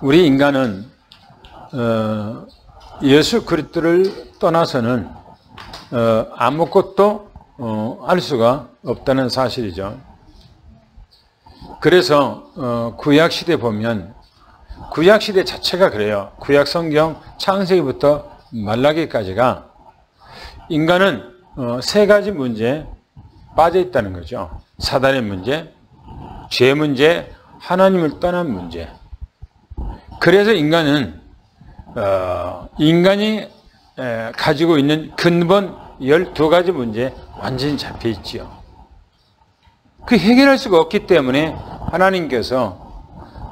우리 인간은 예수 그리스도를 떠나서는 아무것도 알 수가 없다는 사실이죠. 그래서 구약시대 보면 구약시대 자체가 그래요. 구약성경 창세기부터 말라기까지가 인간은 세 가지 문제에 빠져 있다는 거죠. 사단의 문제, 죄 문제, 하나님을 떠난 문제. 그래서 인간은 인간이 가지고 있는 근본 12가지 문제에 완전히 잡혀 있지요. 그 해결할 수가 없기 때문에 하나님께서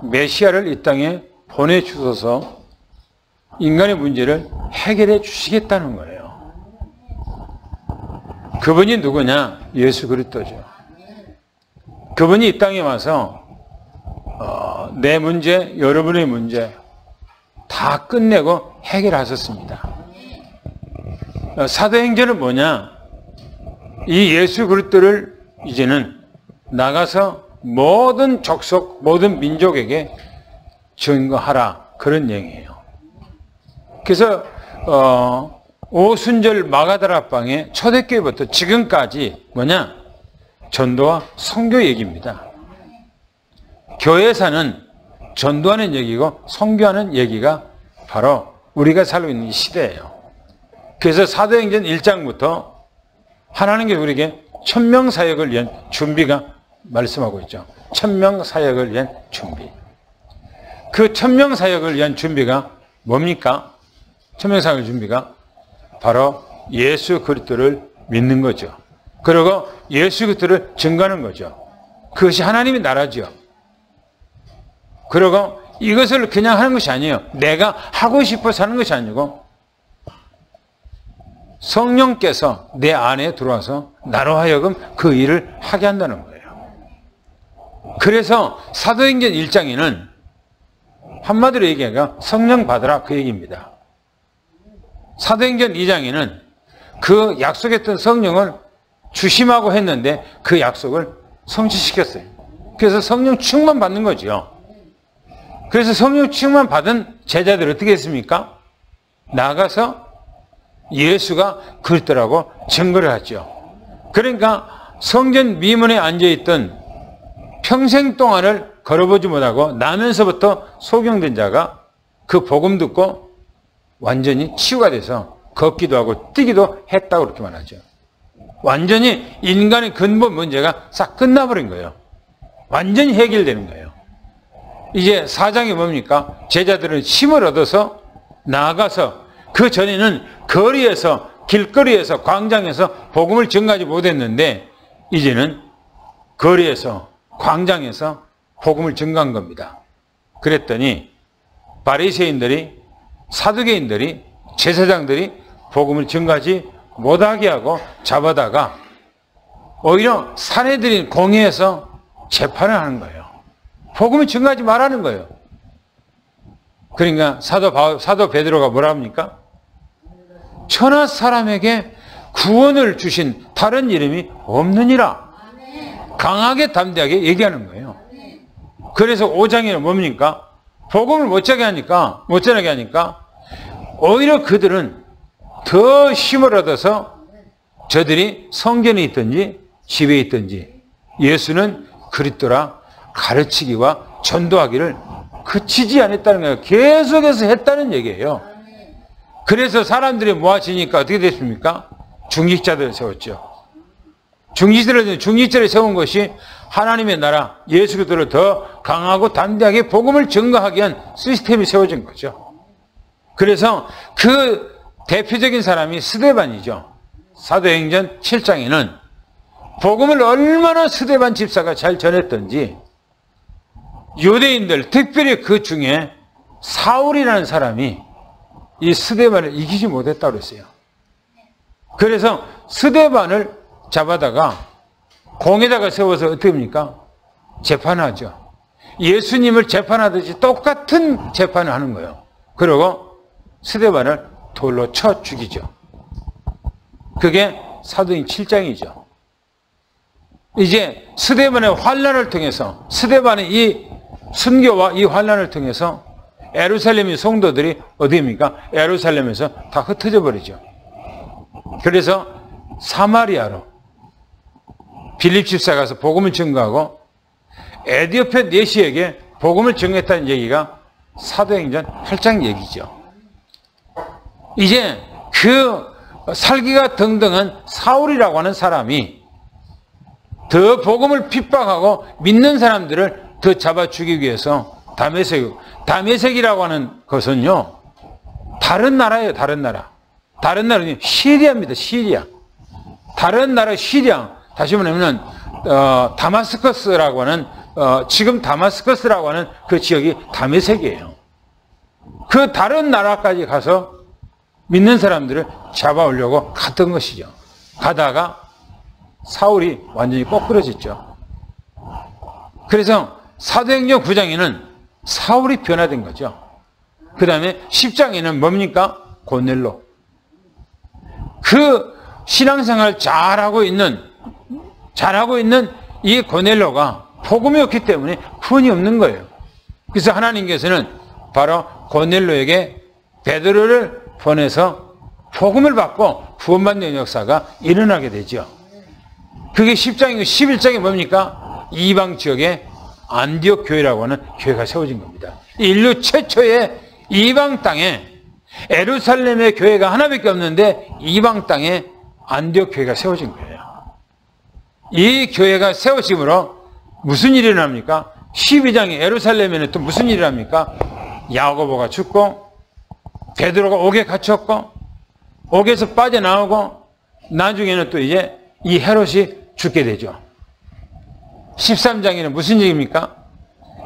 메시아를 이 땅에 보내주셔서 인간의 문제를 해결해 주시겠다는 거예요. 그분이 누구냐? 예수 그리스도죠. 그분이 이 땅에 와서 내 문제, 여러분의 문제 다 끝내고 해결하셨습니다. 사도행전은 뭐냐? 이 예수 그리스도를 이제는 나가서 모든 족속, 모든 민족에게 증거하라. 그런 얘기예요. 그래서 오순절 마가다락방의 초대교회부터 지금까지 뭐냐? 전도와 선교 얘기입니다. 교회사는 전도하는 얘기고 선교하는 얘기가 바로 우리가 살고 있는 이 시대예요. 그래서 사도행전 1장부터 하나님께서 우리에게 천명사역을 위한 준비가 말씀하고 있죠. 천명사역을 위한 준비. 그 천명사역을 위한 준비가 뭡니까? 천명사역의 준비가 바로 예수 그리스도를 믿는 거죠. 그리고 예수 그리스도를 증거하는 거죠. 그것이 하나님의 나라죠. 그리고 이것을 그냥 하는 것이 아니에요. 내가 하고 싶어서 하는 것이 아니고 성령께서 내 안에 들어와서 나로 하여금 그 일을 하게 한다는 거예요. 그래서 사도행전 1장에는 한마디로 얘기하면 성령 받으라 그 얘기입니다. 사도행전 2장에는 그 약속했던 성령을 주심하고 했는데 그 약속을 성취시켰어요. 그래서 성령 충만 받는 거죠. 그래서 성령 충만 받은 제자들이 어떻게 했습니까? 나가서 예수가 그리스도라고 증거를 하죠. 그러니까 성전 미문에 앉아있던 평생 동안을 걸어보지 못하고 나면서부터 소경된 자가 그 복음 듣고 완전히 치유가 돼서 걷기도 하고 뛰기도 했다고 그렇게 말하죠. 완전히 인간의 근본 문제가 싹 끝나버린 거예요. 완전히 해결되는 거예요. 이제 4장이 뭡니까? 제자들은 힘을 얻어서 나아가서 그 전에는 거리에서 길거리에서 광장에서 복음을 전가하지 못했는데 이제는 거리에서 광장에서 복음을 전가한 겁니다. 그랬더니 바리새인들이 사두개인들이 제사장들이 복음을 전가하지 못하게 하고 잡아다가 오히려 사내들인 공회에서 재판을 하는 거예요. 복음을 전가하지 말라는 거예요. 그러니까 사도 베드로가 뭐라 합니까? 천하 사람에게 구원을 주신 다른 이름이 없느니라. 강하게 담대하게 얘기하는 거예요. 그래서 5장에는 뭡니까? 복음을 못 전하게 하니까 오히려 그들은 더 힘을 얻어서 저들이 성전에 있든지 집에 있든지 예수는 그리스도라 가르치기와 전도하기를 그치지 않았다는 거예요. 계속해서 했다는 얘기예요. 그래서 사람들이 모아지니까 어떻게 됐습니까? 중직자들을 세웠죠. 중직자를 세운 것이 하나님의 나라 예수 그리스도를 더 강하고 담대하게 복음을 증거하기 위한 시스템이 세워진 거죠. 그래서 그 대표적인 사람이 스데반이죠. 사도행전 7장에는 복음을 얼마나 스데반 집사가 잘 전했던지 유대인들 특별히 그 중에 사울이라는 사람이 이 스데반을 이기지 못했다고 그랬어요. 그래서 스데반을 잡아다가 공에다가 세워서 어떻게 합니까? 재판하죠. 예수님을 재판하듯이 똑같은 재판을 하는 거예요. 그리고 스데반을 돌로 쳐 죽이죠. 그게 사도행 7장이죠. 이제 스데반의 환란을 통해서, 스데반의 이 순교와 이 환란을 통해서 예루살렘의 성도들이 어디입니까? 예루살렘에서 다 흩어져 버리죠. 그래서 사마리아로 빌립 집사가 가서 복음을 증거하고 에디오페 내시에게 복음을 증거했다는 얘기가 사도행전 8장 얘기죠. 이제 그 살기가 등등한 사울이라고 하는 사람이 더 복음을 핍박하고 믿는 사람들을 더 잡아 죽이기 위해서 다메섹이라고 하는 것은요, 다른 나라예요. 다른 나라. 다른 나라는 시리아입니다. 시리아. 다른 나라 시리아. 다시 말하면 다마스커스라고 하는 지금 다마스커스라고 하는 그 지역이 다메섹이에요. 그 다른 나라까지 가서 믿는 사람들을 잡아오려고 갔던 것이죠. 가다가 사울이 완전히 꼬꾸러졌죠. 그래서 사도행전 9장에는 사울이 변화된 거죠. 그 다음에 10장에는 뭡니까? 고넬로. 그 신앙생활 잘하고 있는 이 고넬로가 복음이 없기 때문에 구원이 없는 거예요. 그래서 하나님께서는 바로 고넬로에게 베드로를 보내서 복음을 받고 구원받는 역사가 일어나게 되죠. 그게 10장이고 11장이 뭡니까? 이방 지역에 안디옥 교회라고 하는 교회가 세워진 겁니다. 인류 최초의 이방 땅에 예루살렘의 교회가 하나밖에 없는데 이방 땅에 안디옥 교회가 세워진 거예요. 이 교회가 세워짐으로 무슨 일이 일어납니까? 12장에 예루살렘에는 또 무슨 일이 일어납니까? 야고보가 죽고 베드로가 옥에 갇혔고 옥에서 빠져나오고 나중에는 또 이제 이 헤롯이 죽게 되죠. 13장에는 무슨 얘기입니까?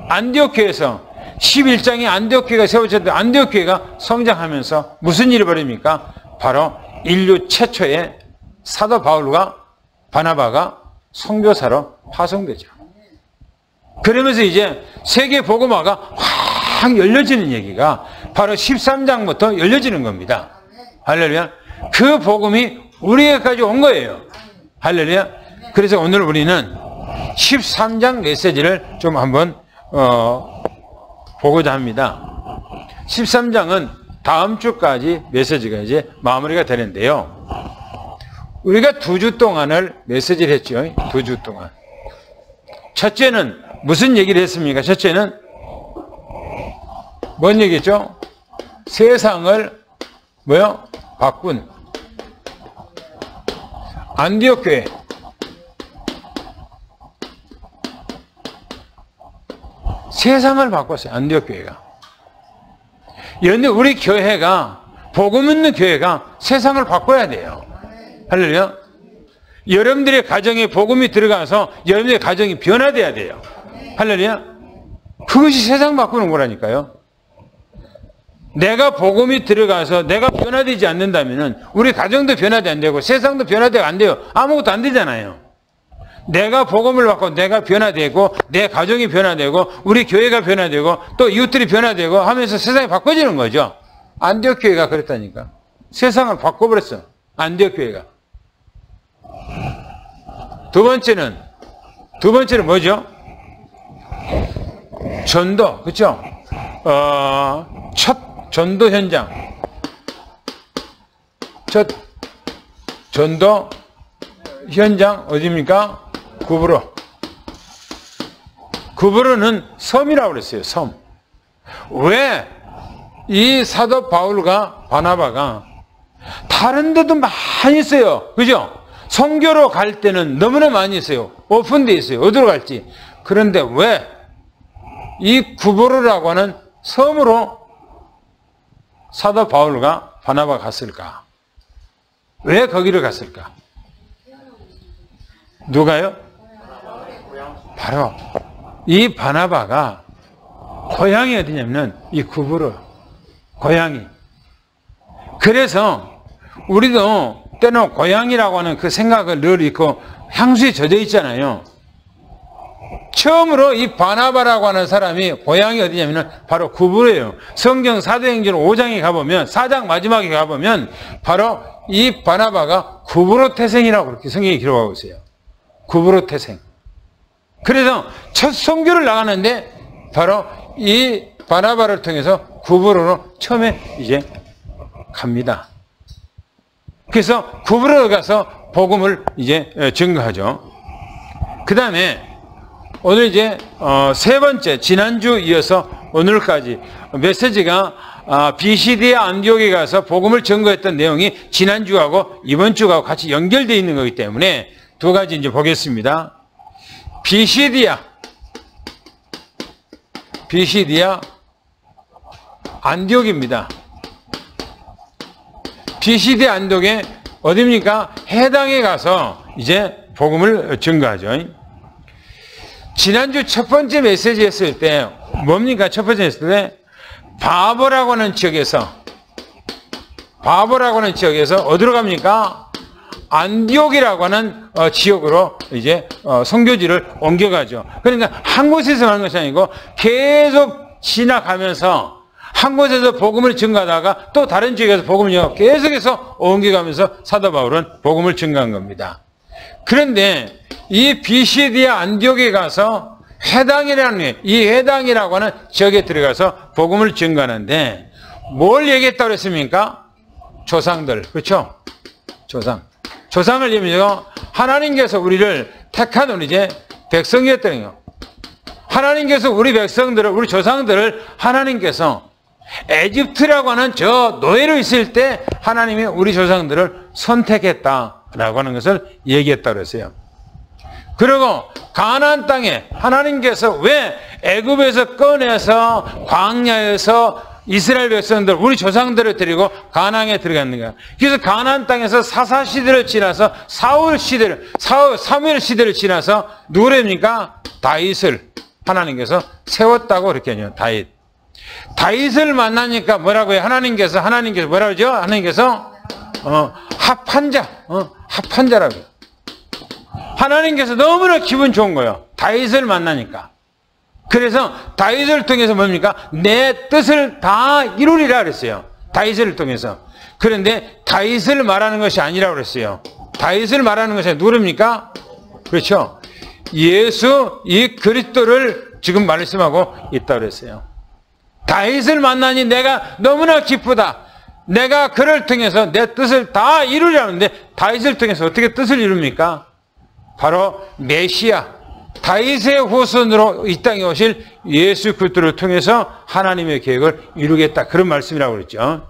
안디옥 교회에서 11장에 안디옥 교회가 세워졌는데 안디옥 교회가 성장하면서 무슨 일이 벌입니까? 바로 인류 최초의 사도 바울과 바나바가 선교사로 파송되죠. 그러면서 이제 세계 복음화가 확 열려지는 얘기가 바로 13장부터 열려지는 겁니다. 할렐루야. 그 복음이 우리에게까지 온 거예요. 할렐루야. 그래서 오늘 우리는 13장 메시지를 좀 한번 보고자 합니다. 13장은 다음 주까지 메시지가 이제 마무리가 되는데요. 우리가 2주 동안을 메시지를 했죠. 2주 동안. 첫째는 무슨 얘기를 했습니까? 첫째는 뭔 얘기죠? 세상을 바꾼 안디옥 교회. 세상을 바꿨어요. 안디옥 교회가. 그런데 우리 교회가 복음 있는 교회가 세상을 바꿔야 돼요. 할렐루야. 여러분들의 가정에 복음이 들어가서 여러분들의 가정이 변화돼야 돼요. 할렐루야. 그것이 세상 바꾸는 거라니까요. 내가 복음이 들어가서 내가 변화되지 않는다면 우리 가정도 변화되지 안 되고 세상도 변화되고 안 돼요. 아무것도 안 되잖아요. 내가 복음을 받고 내가 변화되고 내 가정이 변화되고 우리 교회가 변화되고 또 이웃들이 변화되고 하면서 세상이 바꿔지는 거죠. 안디옥 교회가 그랬다니까. 세상을 바꿔버렸어. 안디옥 교회가. 두 번째는 뭐죠? 전도, 그렇죠? 첫 전도 현장. 첫 전도 현장 어디입니까? 구브로. 구브로는 섬이라고 그랬어요. 섬. 왜 이 사도 바울과 바나바가 다른 데도 많이 있어요. 그죠? 선교로 갈 때는 너무나 많이 있어요. 오픈되어 있어요. 어디로 갈지. 그런데 왜 이 구브로라고 하는 섬으로 사도 바울과 바나바가 갔을까? 왜 거기를 갔을까? 누가요? 바로 이 바나바가 고향이 어디냐면 이 구브로 고향이. 그래서 우리도 때는 고향이라고 하는 그 생각을 늘 있고 향수에 젖어 있잖아요. 처음으로 이 바나바라고 하는 사람이 고향이 어디냐면 바로 구브로예요. 성경 사도행전 5장에 가보면 4장 마지막에 가보면 바로 이 바나바가 구브로 태생이라고 그렇게 성경이 기록하고 있어요. 구브로 태생. 그래서 첫 선교를 나가는데 바로 이 바나바를 통해서 구브로로 처음에 이제 갑니다. 그래서 구브로로 가서 복음을 이제 증거하죠. 그 다음에 오늘 이제 세 번째, 지난주 이어서 오늘까지 메시지가 비시디아 안디옥에 가서 복음을 증거했던 내용이 지난주하고 이번 주하고 같이 연결되어 있는 거기 때문에 두 가지 이제 보겠습니다. 비시디아 안디옥입니다. 비시디아 안디옥에 어디입니까? 해당에 가서 이제 복음을 증거하죠. 지난주 첫 번째 메시지 했을 때 뭡니까? 첫 번째 했을 때 바보라고 하는 지역에서 어디로 갑니까? 안디옥이라고 하는 지역으로 이제 선교지를 옮겨가죠. 그러니까 한 곳에서 하는 것이 아니고 계속 지나가면서 한 곳에서 복음을 증거하다가 또 다른 지역에서 복음을 증거하고 계속해서 옮겨가면서 사도 바울은 복음을 증거한 겁니다. 그런데 이 비시디아 안디옥에 가서 이 해당이라고 하는 지역에 들어가서 복음을 증거하는데 뭘 얘기했다고 그랬습니까? 조상들, 그렇죠? 조상을 얘기하면 하나님께서 우리를 택한 우리 이제 백성이었다는 거예요. 하나님께서 우리 백성들을, 우리 조상들을 하나님께서 에집트라고 하는 저 노예로 있을 때 하나님이 우리 조상들을 선택했다라고 하는 것을 얘기했다고 그랬어요. 그리고 가나안 땅에 하나님께서 왜 애굽에서 꺼내서 광야에서 이스라엘 백성들, 우리 조상들을 데리고 가나안에 들어갔는가? 그래서 가나안 땅에서 사사 시대를 지나서 사무엘 시대를 지나서 누구랍니까? 다윗을 하나님께서 세웠다고 그렇게 해요. 다윗을 만나니까 뭐라고 해요? 하나님께서 뭐라고 하죠? 하나님께서 합한 자라고 해요. 하나님께서 너무나 기분 좋은 거예요. 다윗을 만나니까. 그래서 다윗을 통해서 뭡니까? 내 뜻을 다 이루리라 그랬어요. 다윗을 통해서. 그런데 다윗을 말하는 것이 아니라고 그랬어요. 다윗을 말하는 것이 누굽니까? 그렇죠. 예수 이 그리스도를 지금 말씀하고 있다고 그랬어요. 다윗을 만나니 내가 너무나 기쁘다. 내가 그를 통해서 내 뜻을 다 이루려는데 다윗을 통해서 어떻게 뜻을 이룹니까? 바로 메시아, 다윗의 후손으로 이 땅에 오실 예수 그리스도를 통해서 하나님의 계획을 이루겠다. 그런 말씀이라고 그랬죠.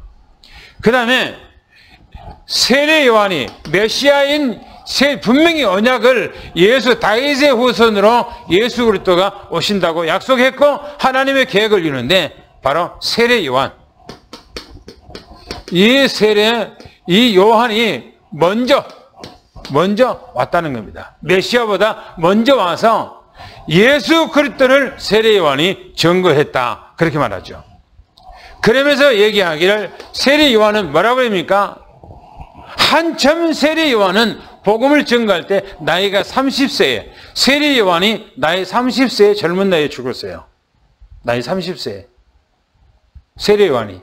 그 다음에 세례 요한이 메시아인 분명히 언약을 다윗의 후손으로 예수 그리스도가 오신다고 약속했고 하나님의 계획을 이루는데 바로 세례 요한. 이 요한이 먼저 왔다는 겁니다. 메시아보다 먼저 와서 예수 그리스도를 세례 요한이 증거했다. 그렇게 말하죠. 그러면서 얘기하기를 세례 요한은 뭐라고 합니까? 한참 세례 요한은 복음을 증거할 때 나이가 30세에 세례 요한이 나이 30세에 젊은 나이에 죽었어요. 나이 30세에 세례 요한이.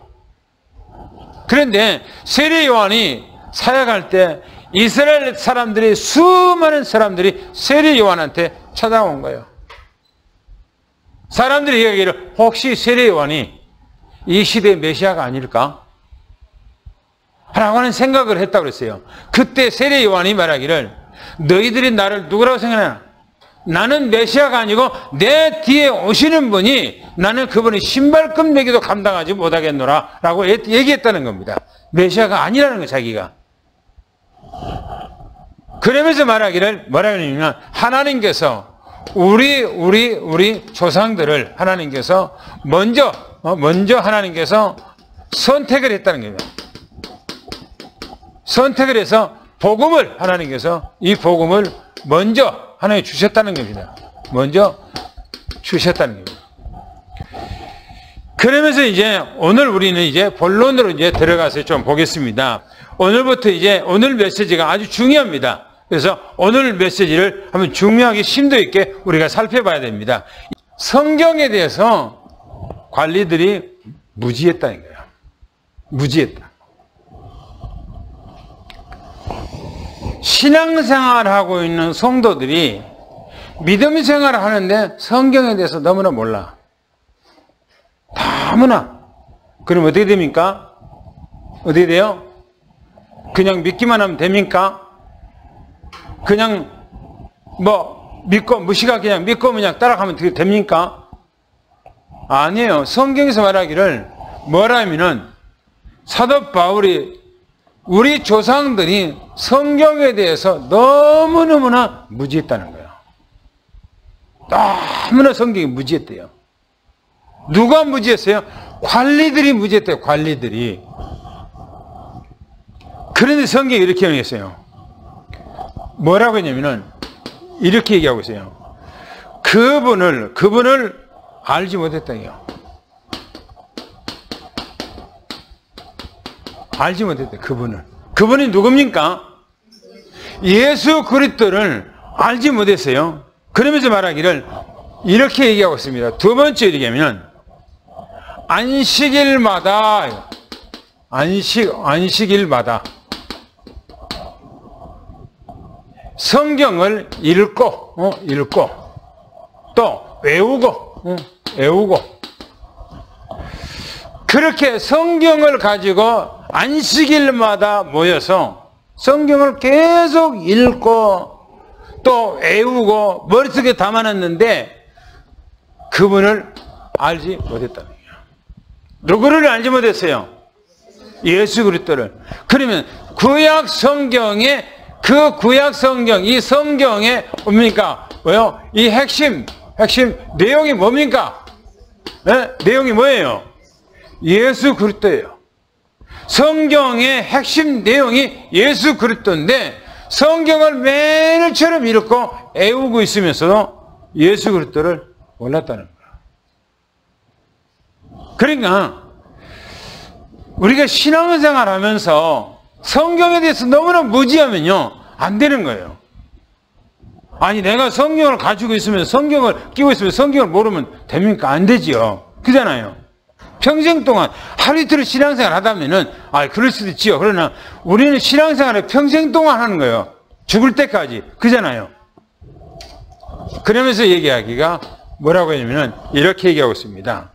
그런데 세례 요한이 사역할 때 이스라엘 사람들이 수많은 사람들이 세례 요한한테 찾아온 거예요. 사람들이 얘기하기를 혹시 세례 요한이 이 시대의 메시아가 아닐까? 라고 하는 생각을 했다고 그랬어요. 그때 세례 요한이 말하기를 너희들이 나를 누구라고 생각하나? 나는 메시아가 아니고 내 뒤에 오시는 분이 나는 그분이 신발끈 매기도 감당하지 못하겠노라 라고 얘기했다는 겁니다. 메시아가 아니라는 거예요, 자기가. 그러면서 말하기를 뭐라고 하냐면 하나님께서 우리 조상들을 하나님께서 먼저 하나님께서 선택을 했다는 겁니다. 선택을 해서 복음을 하나님께서 이 복음을 먼저 하나님 주셨다는 겁니다. 먼저 주셨다는 겁니다. 그러면서 이제 오늘 우리는 이제 본론으로 이제 들어가서 좀 보겠습니다. 오늘부터 이제 오늘 메시지가 아주 중요합니다. 그래서 오늘 메시지를 한번 중요하게 심도 있게 우리가 살펴봐야 됩니다. 성경에 대해서 관리들이 무지했다는 거예요. 무지했다. 신앙생활하고 있는 성도들이 믿음 생활을 하는데 성경에 대해서 너무나 몰라. 너무나. 그럼 어떻게 됩니까? 어떻게 돼요? 그냥 믿기만 하면 됩니까? 그냥 믿고 무시가 그냥 믿고 그냥 따라가면 어떻게 됩니까? 아니에요. 성경에서 말하기를 뭐라 하면은 사도 바울이 우리 조상들이 성경에 대해서 너무너무나 무지했다는 거예요. 너무나 성경이 무지했대요. 누가 무지했어요? 관리들이 무지했대요. 관리들이. 그런데 성경이 이렇게 얘기했어요. 뭐라고 했냐면은 이렇게 얘기하고 있어요. 그분을 알지 못했다요. 알지 못했대. 그분이 누굽니까? 예수 그리스도를 알지 못했어요. 그러면서 말하기를 이렇게 얘기하고 있습니다. 두 번째 얘기하면 안식일마다 성경을 읽고 또 외우고 그렇게 성경을 가지고 안식일마다 모여서 성경을 계속 읽고 또 외우고 머릿속에 담아놨는데 그분을 알지 못했다는 거예요. 누구를 알지 못했어요? 예수 그리스도를. 그러면 구약 성경에 이 성경에 뭡니까? 뭐요? 이 핵심 내용이 뭡니까? 네? 내용이 뭐예요? 예수 그리스도예요. 성경의 핵심 내용이 예수 그리스도인데 성경을 매일처럼 읽고 외우고 있으면서도 예수 그리스도를 몰랐다는 거예요. 그러니까 우리가 신앙생활 하면서 성경에 대해서 너무나 무지하면요 안 되는 거예요. 아니 내가 성경을 가지고 있으면 성경을 끼고 있으면 성경을 모르면 됩니까? 안 되지요. 그잖아요. 평생 동안 하루 이틀 신앙생활 하다면은 그럴 수도 있지요. 그러나 우리는 신앙생활을 평생 동안 하는 거예요. 죽을 때까지. 그잖아요. 그러면서 얘기하기가 뭐라고 하냐면은 이렇게 얘기하고 있습니다.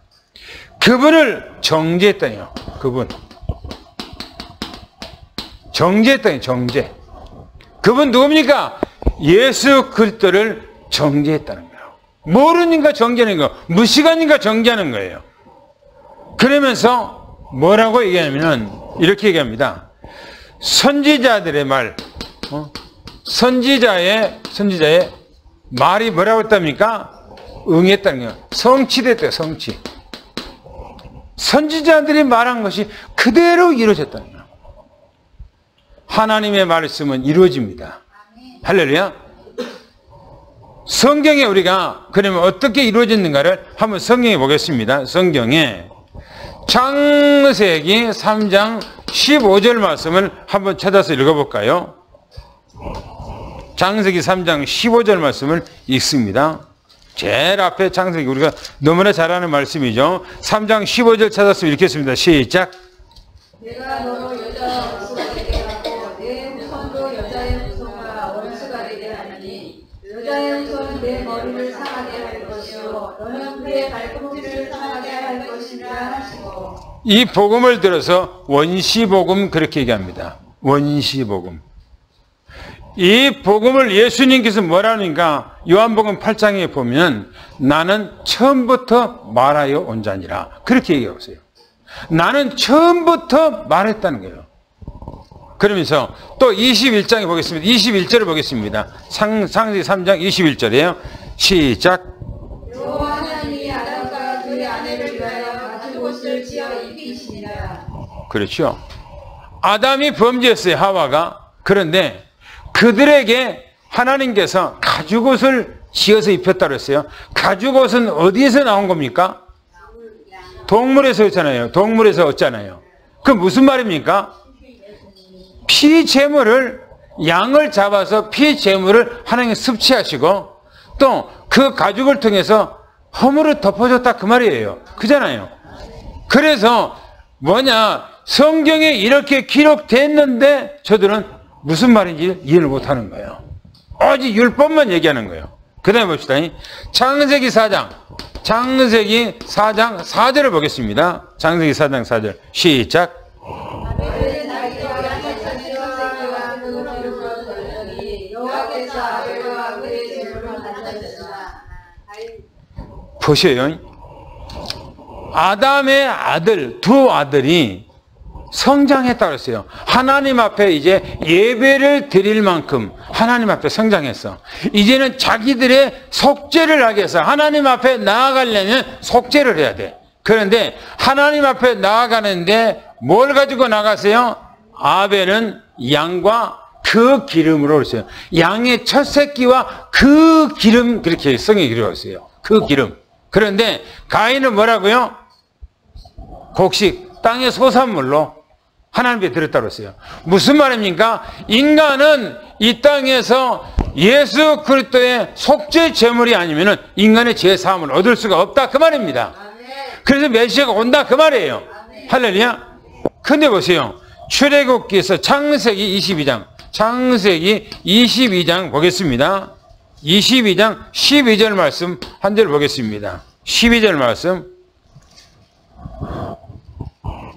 그분을 정죄했다니요. 정죄했다니. 그분 누굽니까? 예수 그리스도를 정죄했다는 거예요. 모르니까 정죄하는 거, 무시가니까 정죄하는 거예요. 그러면서 뭐라고 얘기하냐면 이렇게 얘기합니다. 선지자들의 말, 선지자의 말이 뭐라고 했답니까? 응했다는 거예요. 성취됐대요. 성취. 선지자들이 말한 것이 그대로 이루어졌다는 거예요. 하나님의 말씀은 이루어집니다. 할렐루야. 성경에 우리가 그러면 어떻게 이루어졌는가를 한번 성경에 보겠습니다. 성경에 창세기 3장 15절 말씀을 한번 찾아서 읽어볼까요? 창세기 3장 15절 말씀을 읽습니다. 제일 앞에 창세기 우리가 너무나 잘 아는 말씀이죠. 3장 15절 찾아서 읽겠습니다. 시작. 내가 너로 여자와 원수가 되게 하고 내 후손도 여자의 후손과 원수가 되게 하니 여자의 후손은 내 머리를 상하게 할 것이요 너는 그의 발꿈치를 상하게 할 것이라 하시고. 이 복음을 들어서 원시복음 그렇게 얘기합니다. 원시복음. 이 복음을 예수님께서 뭐라니까 요한복음 8장에 보면 나는 처음부터 말하여 온 자니라 그렇게 얘기하고 있어요. 나는 처음부터 말했다는 거예요. 그러면서 또 21장에 보겠습니다. 21절을 보겠습니다. 창세기 3장 21절이에요. 시작. 여호와 하나님이 아담과 그의 아내를 위하여 같은 옷을 지어 입히시니라. 그렇죠. 아담이 범죄했어요. 하와가. 그런데 그들에게 하나님께서 가죽옷을 지어서 입혔다고 했어요. 가죽옷은 어디에서 나온 겁니까? 동물에서 했잖아요. 동물에서 얻잖아요. 그 무슨 말입니까? 피제물을 양을 잡아서 피제물을 하나님께 섭취하시고 또 그 가죽을 통해서 허물을 덮어줬다 그 말이에요. 그잖아요. 그래서 뭐냐 성경에 이렇게 기록됐는데 저들은 무슨 말인지 이해를 못하는 거예요. 오직 율법만 얘기하는 거예요. 그 다음에 봅시다. 창세기 4장 4절을 보겠습니다. 창세기 4장 4절 시작. 아벨은 자기와 양의 새끼와 그 기름으로 돌렸더니 여호와께서 아벨과 그의 제물을 받으셨으나. 보셔요. 아담의 아들, 두 아들이 성장했다고 했어요. 하나님 앞에 이제 예배를 드릴 만큼 하나님 앞에 성장했어. 이제는 자기들의 속죄를 하기 위해서 하나님 앞에 나아가려면 속죄를 해야 돼. 그런데 하나님 앞에 나아가는데 뭘 가지고 나가세요? 아벨은 양과 그 기름으로 그랬어요. 양의 첫 새끼와 그 기름, 그렇게 성경에 기록했어요. 그 기름. 그런데 가인은 뭐라고요? 곡식, 땅의 소산물로 하나님께 드렸다고 했어요. 무슨 말입니까? 인간은 이 땅에서 예수 그리스도의 속죄 제물이 아니면은 인간의 죄 사함을 얻을 수가 없다 그 말입니다. 그래서 메시아가 온다 그 말이에요. 할렐루야. 근데 보세요. 출애굽기에서 창세기 22장 보겠습니다. 22장 12절 말씀 한 절 보겠습니다. 12절 말씀.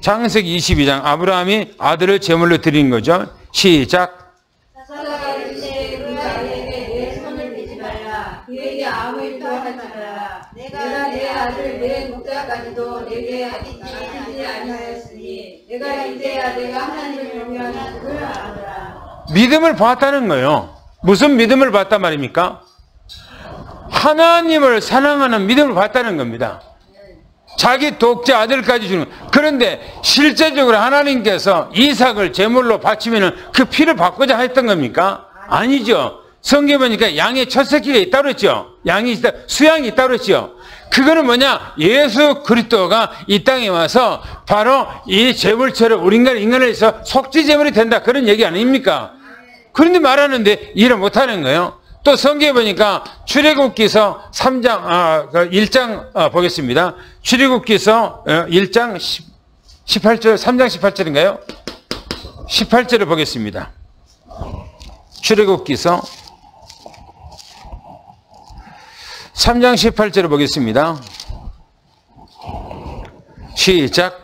창세기 22장 아브라함이 아들을 제물로 드린 거죠. 시작. 사사가 이르시되 그 아이에게 내 손을 대지 말라. 그에게 아무 일도 하지 말라. 내가 내 아들 내 목자까지도 내게 하지 아니하였으니 내가 이제야 내가 하나님을 경외하는 줄을 아노라. 믿음을 봤다는 거예요. 무슨 믿음을 봤단 말입니까? 하나님을 사랑하는 믿음을 봤다는 겁니다. 자기 독자 아들까지 주는. 그런데 실제적으로 하나님께서 이삭을 제물로 바치면 그 피를 받고자 했던 겁니까? 아니죠. 성경에 보니까 양의 첫 새끼가 있다고 그랬죠. 양이 있다, 수양이 있다고 그랬죠. 그거는 뭐냐? 예수 그리스도가 이 땅에 와서 바로 이 제물처럼 우리 인간을 해서 속죄 제물이 된다. 그런 얘기 아닙니까? 그런데 말하는데 이해를 못하는 거예요. 또 성경에 보니까 출애굽기서 1장 보겠습니다. 출애굽기서 1장 18절, 3장 18절인가요? 18절을 보겠습니다. 출애굽기서 3장 18절을 보겠습니다. 시작.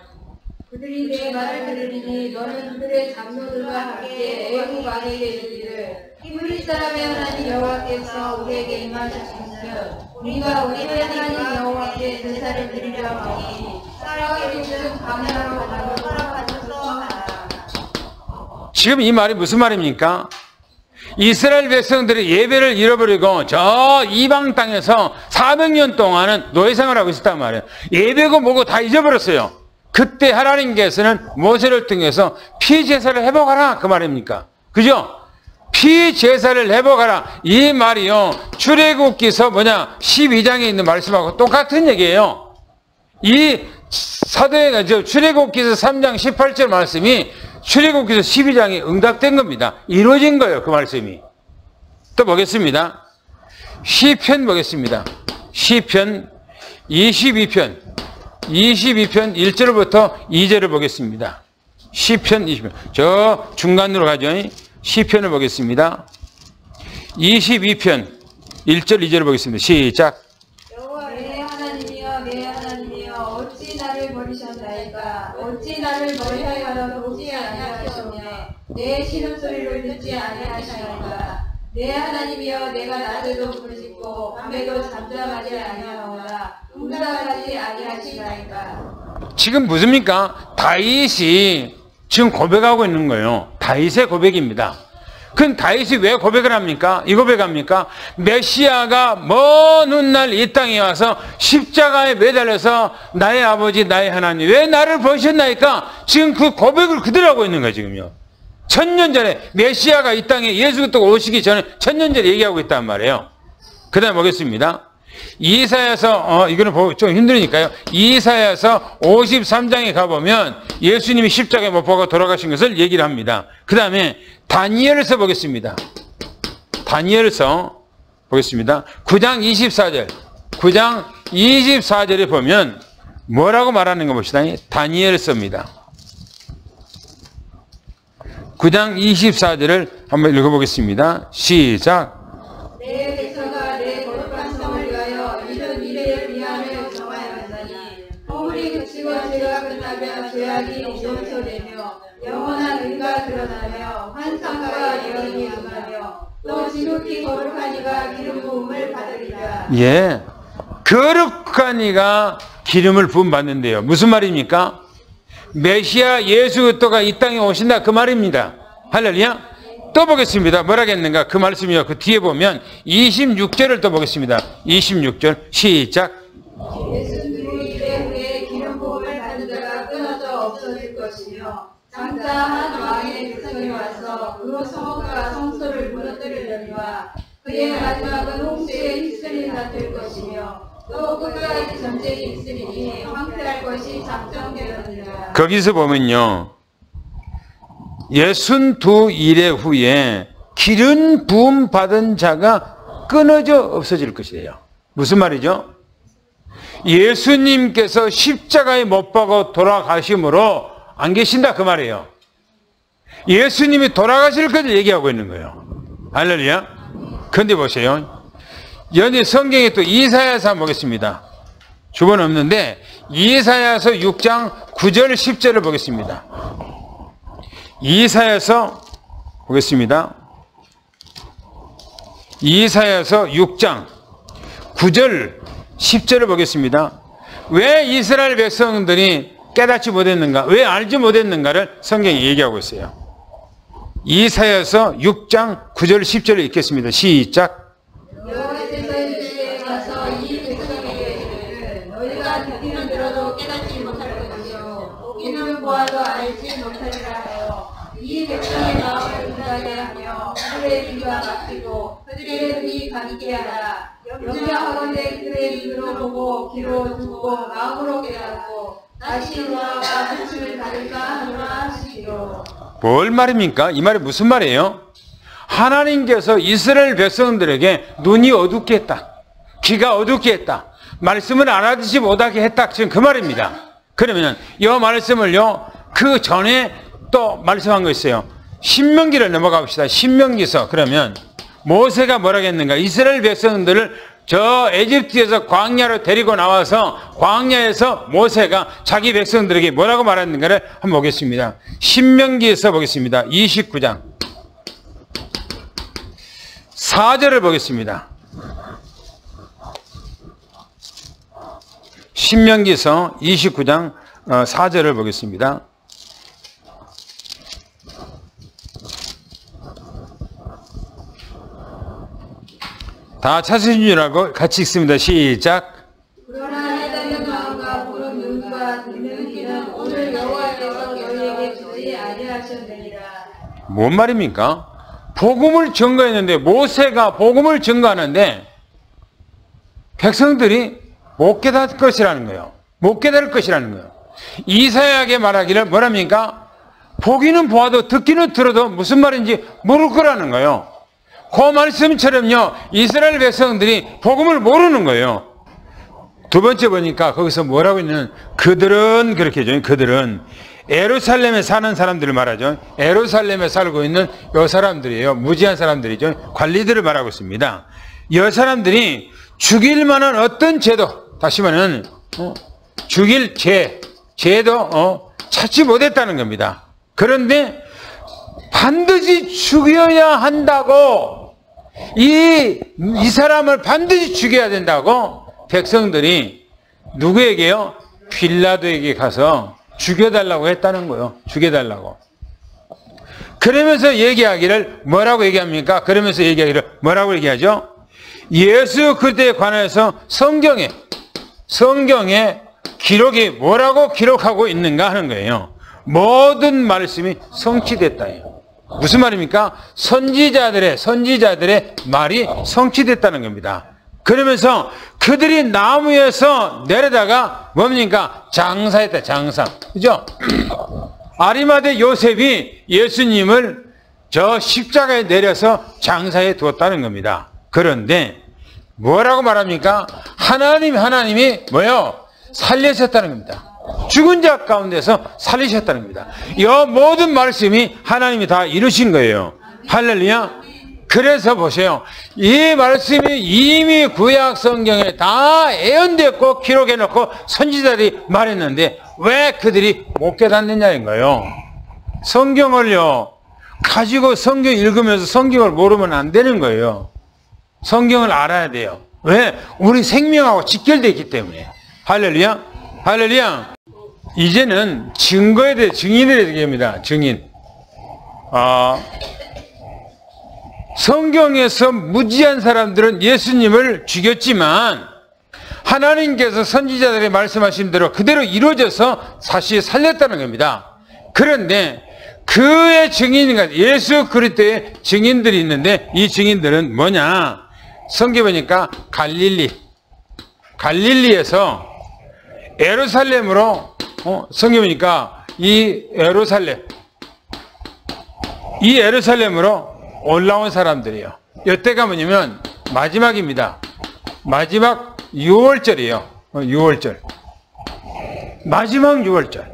그들이 내 말을 들으니 너는 그들의 장로들과 함께 애굽 왕에게 이르기를 히브리 사람의 하나님 여호와께서 우리에게 임하셨으므로 우리가 우리 하나님 여호와께 제사를 드리려 하오니 사랑의 목숨 감사로 가고 허락하소서 하라. 지금 이 말이 무슨 말입니까? 이스라엘 백성들이 예배를 잃어버리고 저 이방 땅에서 400년 동안은 노예생활을 하고 있었단 말이에요. 예배고 뭐고 다 잊어버렸어요. 그때 하나님께서는 모세를 통해서 피제사를 회복하라 그 말입니까? 그죠? 피제사를 회복하라 이 말이요 출애굽기서 12장에 있는 말씀하고 똑같은 얘기예요. 이 사도행전 출애굽기서 3장 18절 말씀이 출애굽기서 12장에 응답된 겁니다. 이루어진 거예요 그 말씀이. 또 보겠습니다. 시편 보겠습니다. 시편 22편 1절부터 2절을 보겠습니다. 시편 20편. 저 중간으로 가죠. 시편을 보겠습니다. 22편 1절 2절을 보겠습니다. 시작. 여호와 내 하나님이여 내 하나님이여 어찌 나를 버리셨나이까 어찌 나를 멀리하여 돕지 아니하시오며 내 신음소리를 듣지 아니하시나이까 내 하나님이여 내가 낮에도 부르짖고 밤에도 잠잠하지 아니하오나 응답하지 아니하시나이까. 지금 무슨입니까? 다윗이 지금 고백하고 있는 거예요. 다윗의 고백입니다. 그럼 다윗이 왜 고백을 합니까? 이 고백합니까? 메시아가 먼 훗날 이 땅에 와서 십자가에 매달려서 나의 아버지 나의 하나님 왜 나를 버리셨나이까? 지금 그 고백을 그대로 하고 있는 거예요. 지금요. 1000년 전에 메시아가 이 땅에 예수 그리스도가 오시기 전에 1000년 전에 얘기하고 있단 말이에요. 그 다음에 보겠습니다. 이사야서 이거는 좀 힘드니까요. 이사야서 53장에 가보면 예수님이 십자가에 못 박아 돌아가신 것을 얘기를 합니다. 그 다음에 다니엘서 보겠습니다. 다니엘서 보겠습니다. 9장 24절 9장 24절에 보면 뭐라고 말하는 거 봅시다. 다니엘서입니다. 9장 24절을 한번 읽어보겠습니다. 시작. 내 백성아 내 거룩한 성을 위하여 이런 일에 위하여 정하였나니 허물이 그치고 죄가 끝나면 죄악이 용서되며 영원한 의가 드러나며 환상과 예언이 임하며 또 지극히 거룩한 이가 기름 부음을 받으리라. 예, 거룩한 이가 기름을 부음받는데요. 무슨 말입니까? 메시아 예수 그리스도가 이 땅에 오신다 그 말입니다. 할렐루야. 또 보겠습니다. 뭐라겠는가? 그 말씀이요. 그 뒤에 보면 26절을 또 보겠습니다. 26절 시작. 예수님이 이래 후에 기름 부음을 받은 자가 끊어져 없어질 것이며 장차 한 왕의 백성이 와서 그 성과 성소를 무너뜨리려니와 그의 마지막은 홍수의 휩쓸림 같을 것이며 또 끝까지 전쟁이 있으리니 황폐할 것이 작정되느니라. 거기서 보면요, 62일의 후에 기름 부음 받은 자가 끊어져 없어질 것이에요. 무슨 말이죠? 예수님께서 십자가에 못 박아 돌아가심으로 안 계신다 그 말이에요. 예수님이 돌아가실 것을 얘기하고 있는 거예요. 할렐루야. 근데 보세요. 연이 성경에 또 이사야서 한번 보겠습니다. 주번 없는데 이사야서 6장 9절 10절을 보겠습니다. 이사야서 보겠습니다. 이사야서 6장 9절 10절을 보겠습니다. 왜 이스라엘 백성들이 깨닫지 못했는가? 왜 알지 못했는가를 성경이 얘기하고 있어요. 이사야서 6장 9절 10절을 읽겠습니다. 시작. 여호와께서 이르시되 가서 이 백성에게 이르기를 너희가 듣기는 들어도 깨닫지 못할 것이요 보기는 보아도 알지 못하리라 하여 이 백성의 마음을 분하게 하며 그들의 귀가 막히고 그들의 눈이 감게 하라. 염려하건대 그들의 눈으로 보고 귀로 듣고 마음으로 깨닫고 다시 돌아와 한숨을 받을까 하노라 하시리로. 뭘 말입니까? 이 말이 무슨 말이에요? 하나님께서 이스라엘 백성들에게 눈이 어둡게 했다. 귀가 어둡게 했다. 말씀을 알아듣지 못하게 했다. 지금 그 말입니다. 그러면 이 말씀을요, 그 전에 또 말씀한 거 있어요. 신명기를 넘어가 봅시다. 신명기서. 그러면 모세가 뭐라고 했는가? 이스라엘 백성들을 저 에집트에서 광야로 데리고 나와서 광야에서 모세가 자기 백성들에게 뭐라고 말했는가를 한번 보겠습니다. 신명기에서 보겠습니다. 29장 4절을 보겠습니다. 신명기서 29장 4절을 보겠습니다. 다 찾으신 줄 알고 같이 읽습니다. 시작. 그러나 해당의 마음과 보는 눈과 듣는 귀는 오늘 여호와께서 너희에게 주지 아니하셨느니라. 뭔 말입니까? 복음을 증거했는데, 모세가 복음을 증거하는데 백성들이 못 깨달을 것이라는 거예요. 못 깨달을 것이라는 거예요. 이사야에게 말하기를 뭐랍니까? 보기는 보아도 듣기는 들어도 무슨 말인지 모를 거라는 거예요. 그 말씀처럼요, 이스라엘 백성들이 복음을 모르는 거예요. 두 번째 보니까 거기서 뭐라고 있는, 그들은 그렇게 해줘요. 그들은 예루살렘에 사는 사람들을 말하죠. 예루살렘에 살고 있는 요 사람들이에요. 무지한 사람들이죠. 관리들을 말하고 있습니다. 이 사람들이 죽일 만한 어떤 죄도, 다시 말하면 죽일 죄도 찾지 못했다는 겁니다. 그런데 반드시 죽여야 한다고, 이 사람을 반드시 죽여야 된다고 백성들이 누구에게요? 빌라도에게 가서 죽여달라고 했다는 거예요. 죽여달라고. 그러면서 얘기하기를 뭐라고 얘기합니까? 그러면서 얘기하기를 뭐라고 얘기하죠? 예수 그리스도에 관해서 성경에 기록이 뭐라고 기록하고 있는가 하는 거예요. 모든 말씀이 성취됐다예요. 무슨 말입니까? 선지자들의 말이 성취됐다는 겁니다. 그러면서 그들이 나무에서 내려다가 뭡니까? 장사했다, 장사. 그죠? 아리마대 요셉이 예수님을 저 십자가에 내려서 장사해 두었다는 겁니다. 그런데 뭐라고 말합니까? 하나님이 뭐요? 살려셨다는 겁니다. 죽은 자 가운데서 살리셨다는 겁니다. 이 모든 말씀이 하나님이 다 이루신 거예요. 할렐루야. 그래서 보세요. 이 말씀이 이미 구약 성경에 다 예언됐고 기록해놓고 선지자들이 말했는데 왜 그들이 못 깨닫느냐인 거예요. 성경을요 가지고 성경 읽으면서 성경을 모르면 안 되는 거예요. 성경을 알아야 돼요. 왜? 우리 생명하고 직결되어 있기 때문에. 할렐루야. 할렐루야. 이제는 증거에 대해 증인에 대해 얘기합니다. 증인. 성경에서 무지한 사람들은 예수님을 죽였지만 하나님께서 선지자들이 말씀하신 대로 그대로 이루어져서 다시 살렸다는 겁니다. 그런데 그의 증인이 예수 그리스도의 증인들이 있는데 이 증인들은 뭐냐? 성경 보니까 갈릴리에서 예루살렘으로 성경 보니까 이 예루살렘으로 올라온 사람들이에요. 이때가 뭐냐면 마지막입니다. 마지막 6월절이에요. 6월절. 마지막 6월절.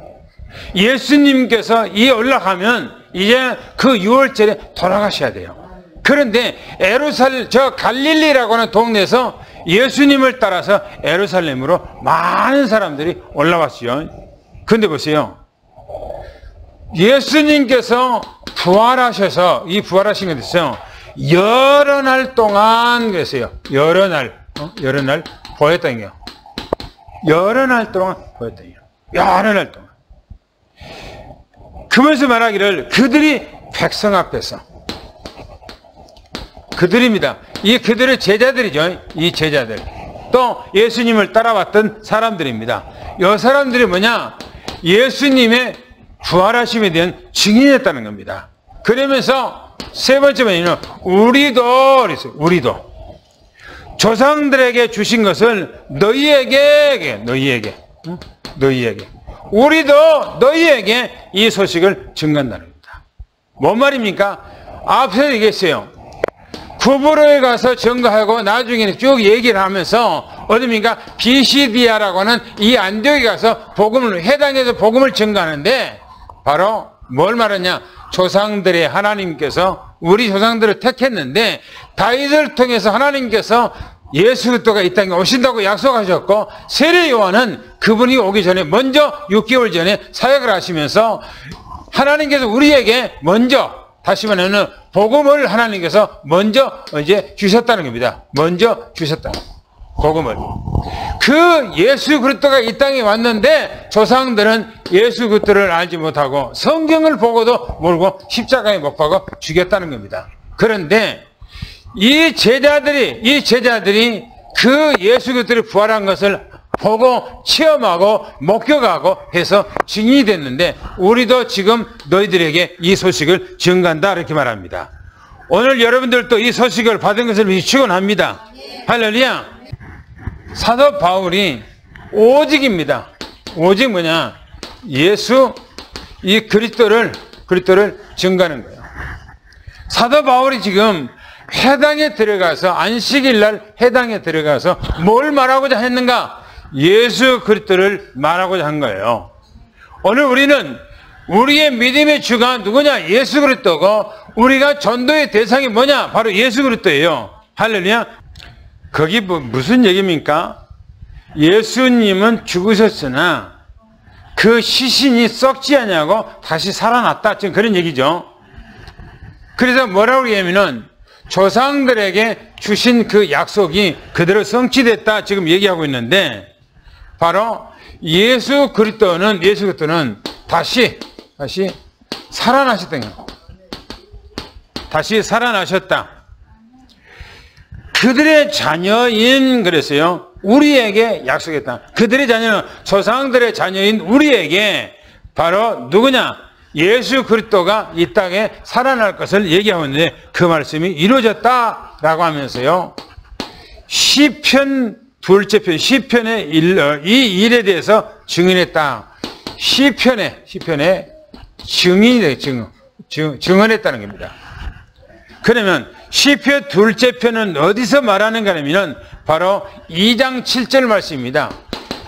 예수님께서 이 올라가면 이제 그 6월절에 돌아가셔야 돼요. 그런데 저 갈릴리라고 하는 동네에서 예수님을 따라서 예루살렘으로 많은 사람들이 올라왔어요. 근데 보세요. 예수님께서 부활하셔서 이 부활하신 것 있어요. 여러 날 동안 그랬어요. 여러 날 보였다는 거예요. 여러 날 동안 보였다는 거예요. 여러 날 동안. 그러면서 말하기를 그들이 백성 앞에서 그들입니다. 이 그들의 제자들이죠. 이 제자들. 또 예수님을 따라왔던 사람들입니다. 이 사람들이 뭐냐? 예수님의 부활하심에 대한 증인이었다는 겁니다. 그러면서 세 번째 번째는 우리도 조상들에게 주신 것을 너희에게 우리도 너희에게 이 소식을 증거한다는 겁니다. 뭔 말입니까? 앞서 얘기했어요. 구브로에 가서 증거하고 나중에는 쭉 얘기를 하면서 어디입니까? 비시디아라고 하는 이 안디옥에 가서 해당해서 복음을 증거하는데 바로 뭘 말하냐? 조상들의 하나님께서 우리 조상들을 택했는데 다윗을 통해서 하나님께서 예수 그리스도가 이 땅에 오신다고 약속하셨고 세례 요한은 그분이 오기 전에 먼저 6개월 전에 사역을 하시면서 하나님께서 우리에게 먼저 다시 말하면 복음을 하나님께서 먼저 이제 주셨다는 겁니다. 먼저 주셨다. 복음을. 그 예수 그리스도가 이 땅에 왔는데 조상들은 예수 그리스도를 알지 못하고 성경을 보고도 모르고 십자가에 못 박아 죽였다는 겁니다. 그런데 이 제자들이 그 예수 그리스도를 부활한 것을 보고 체험하고 목격하고 해서 증인이 됐는데 우리도 지금 너희들에게 이 소식을 증거한다 이렇게 말합니다. 오늘 여러분들도 이 소식을 받은 것을 축원합니다. 할렐루야. 사도 바울이 오직입니다. 오직 뭐냐? 예수 이 그리스도를 증거하는 거예요. 사도 바울이 지금 회당에 들어가서 안식일 날 회당에 들어가서 뭘 말하고자 했는가? 예수 그리스도를 말하고자 한 거예요. 오늘 우리는 우리의 믿음의 주가 누구냐? 예수 그리스도고 우리가 전도의 대상이 뭐냐? 바로 예수 그리스도예요. 할렐루야. 거기 무슨 얘기입니까? 예수님은 죽으셨으나 그 시신이 썩지 않냐고 다시 살아났다. 지금 그런 얘기죠. 그래서 뭐라고 얘기하면은 조상들에게 주신 그 약속이 그대로 성취됐다. 지금 얘기하고 있는데 바로 예수 그리스도는 다시 살아나셨던 거예요. 다시 살아나셨다. 그들의 자녀인 그랬어요. 우리에게 약속했다. 그들의 자녀는 조상들의 자녀인 우리에게 바로 누구냐? 예수 그리스도가 이 땅에 살아날 것을 얘기하고 있는데 그 말씀이 이루어졌다라고 하면서요. 시편 둘째 편 시편의 이 일에 대해서 증언했다. 시편에 증언했다는 겁니다. 그러면 시편 둘째 편은 어디서 말하는가 하면 바로 2장 7절 말씀입니다.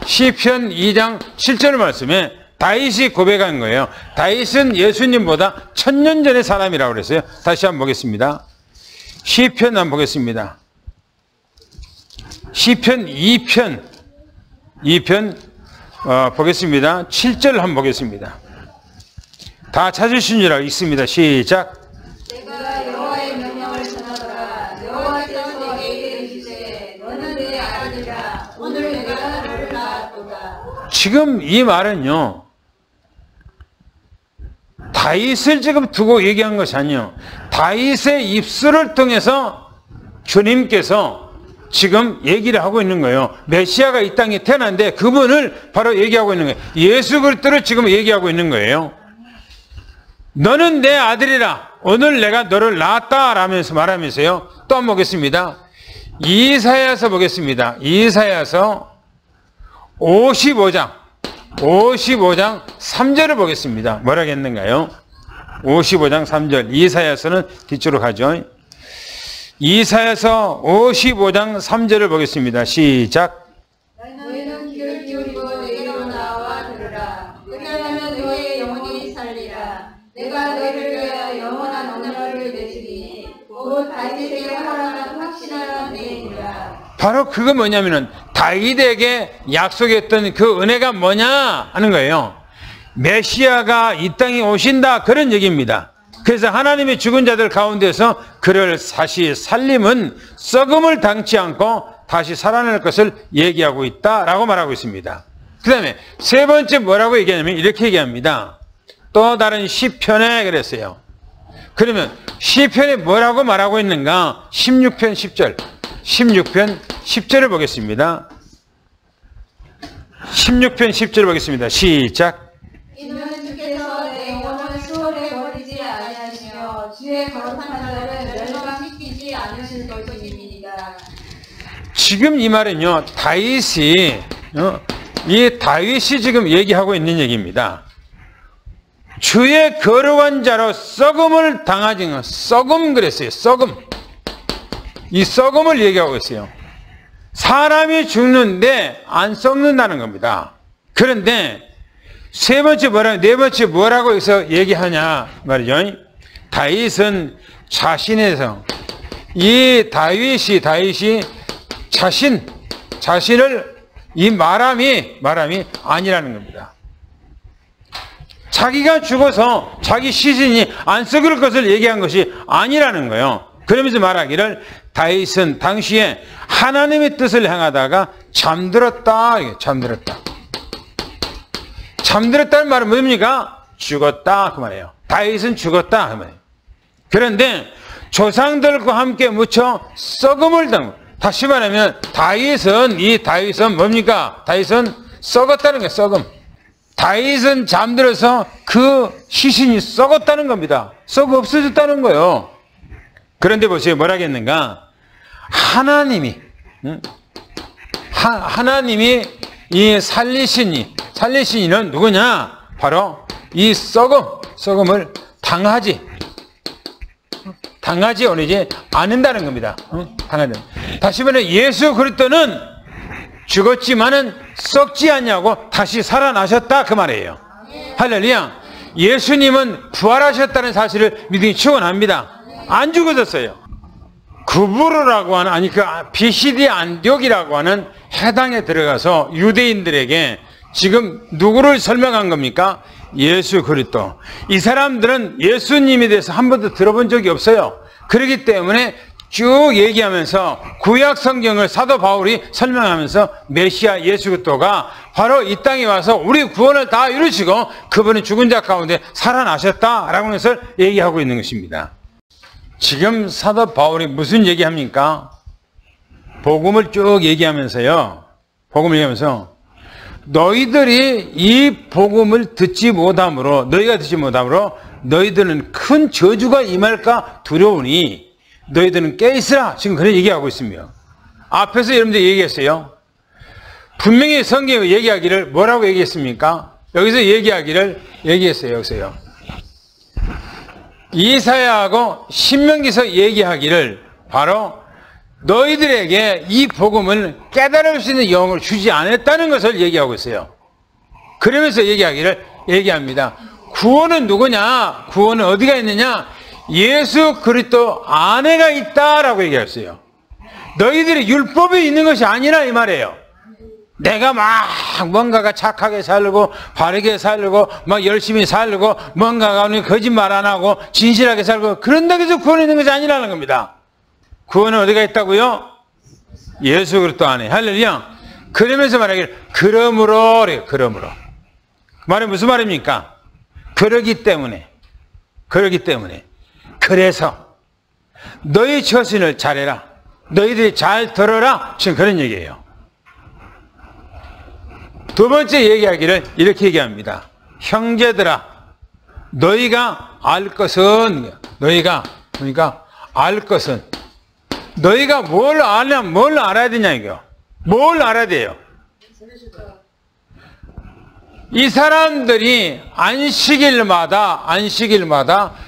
시편 2장 7절 말씀에 다윗이 고백한 거예요. 다윗은 예수님보다 1000년 전의 사람이라고 그랬어요. 다시 한번 보겠습니다. 시편 한번 보겠습니다. 시편 2편 보겠습니다. 7절 한번 보겠습니다. 다 찾으신 줄 읽습니다. 시작. 내가 여호와의 명령을 전하더라. 여호와께서 내게 이르시되 너는 내 아들이라. 오늘 내가 너를 낳았도다. 지금 이 말은요, 다윗을 지금 두고 얘기한 것이 아니에요. 다윗의 입술을 통해서 주님께서 지금 얘기를 하고 있는 거예요. 메시아가 이 땅에 태어났는데 그분을 바로 얘기하고 있는 거예요. 예수 그리스도를 지금 얘기하고 있는 거예요. 너는 내 아들이라. 오늘 내가 너를 낳았다 라면서 말하면서요. 또 한번 보겠습니다. 이사야서 보겠습니다. 이사야서 55장 3절을 보겠습니다. 뭐라고 했는가요? 55장 3절. 이사야서는 뒤쪽으로 가죠. 이사야서 55장 3절을 보겠습니다. 시작. 너희는 귀를 기울이고 내게로 나와 들으라. 그리하면 너희의 영혼이 살리라. 내가 너희를 위하여 영원한 언어를 내주니 곧 다윗에게 허락한 확신하는 은혜니라. 바로 그거 뭐냐면은 다윗에게 약속했던 그 은혜가 뭐냐 하는 거예요. 메시아가 이 땅에 오신다 그런 얘기입니다. 그래서 하나님의 죽은 자들 가운데서 그를 다시 살림은 썩음을 당치 않고 다시 살아날 것을 얘기하고 있다라고 말하고 있습니다. 그 다음에 세 번째 뭐라고 얘기하냐면 이렇게 얘기합니다. 또 다른 시편에 그랬어요. 그러면 시편에 뭐라고 말하고 있는가? 16편 10절 10절을 보겠습니다. 16편 10절을 보겠습니다. 시작. 이는 주께서 내 영혼을 수월에 버리지 아니하시며 주의 거룩한 자들은 멸망시키지 않으실 것임이니이다. 지금 이 말은요, 이 다윗이 지금 얘기하고 있는 얘기입니다. 주의 거룩한 자로 썩음을 당하지, 썩음 그랬어요. 썩음. 이 썩음을 얘기하고 있어요. 사람이 죽는데 안 썩는다는 겁니다. 그런데 네 번째 뭐라고 해서 얘기하냐 말이죠. 다윗은 자신에서 이 다윗이 자신을 이 말함이 아니라는 겁니다. 자기가 죽어서 자기 시신이 안 썩을 것을 얘기한 것이 아니라는 거예요. 그러면서 말하기를 다윗은 당시에 하나님의 뜻을 행하다가 잠들었다. 잠들었다는 말은 뭡니까? 죽었다 그 말이에요. 다윗은 죽었다 그 말이에요. 그런데 조상들과 함께 묻혀 썩음을 당하고, 다시 말하면 다윗은 뭡니까? 다윗은 썩었다는 거예요. 썩음. 다윗은 잠들어서 그 시신이 썩었다는 겁니다. 썩어 없어졌다는 거예요. 그런데 보세요. 뭐라고 했는가? 하나님이 이 살리시니는 누구냐? 바로 이 썩음을 당하지 않는다는 겁니다. 다시 말해 예수 그리스도는 죽었지만은 썩지 않냐고 다시 살아나셨다 그 말이에요. 할렐루야. 예수님은 부활하셨다는 사실을 믿음이 축원합니다. 안 죽어졌어요. 구부르라고 하는 그 BCD 안디옥이라고 하는 해당에 들어가서 유대인들에게 지금 누구를 설명한 겁니까? 예수 그리스도. 이 사람들은 예수님에 대해서 한 번도 들어본 적이 없어요. 그렇기 때문에 쭉 얘기하면서 구약 성경을 사도 바울이 설명하면서 메시아 예수 그리스도가 바로 이 땅에 와서 우리 구원을 다 이루시고 그분이 죽은 자 가운데 살아나셨다라고 하는 것을 얘기하고 있는 것입니다. 지금 사도 바울이 무슨 얘기합니까? 복음을 쭉 얘기하면서요. 너희들이 이 복음을 너희가 듣지 못함으로 너희들은 큰 저주가 임할까 두려우니 너희들은 깨있으라. 지금 그런 얘기하고 있습니다. 앞에서 여러분들 얘기했어요. 분명히 성경에 얘기하기를 뭐라고 얘기했습니까? 여기서 얘기했어요. 여기서요. 이사야하고 신명기서 얘기하기를 바로 너희들에게 이 복음을 깨달을 수 있는 영을 주지 않았다는 것을 얘기하고 있어요. 그러면서 얘기합니다. 구원은 누구냐? 구원은 어디가 있느냐? 예수 그리스도 안에가 있다라고 얘기했어요. 너희들이 율법이 있는 것이 아니라 이 말이에요. 내가 막 뭔가가 착하게 살고 바르게 살고 막 열심히 살고 뭔가가 거짓말 안 하고 진실하게 살고 그런다고 해서 구원이 있는 것이 아니라는 겁니다. 구원은 어디가 있다고요? 예수 그리스도 안에. 할렐루야. 그러면서 말하기를 그러므로 그래요. 그러므로. 그 말은 무슨 말입니까? 그러기 때문에 그래서 너희 처신을 잘해라. 너희들이 잘 들어라. 지금 그런 얘기예요. 두 번째 얘기하기를 이렇게 얘기합니다. 형제들아, 너희가 알 것은, 너희가 뭘 알아야 되냐, 이거. 뭘 알아야 돼요? 이 사람들이 안식일마다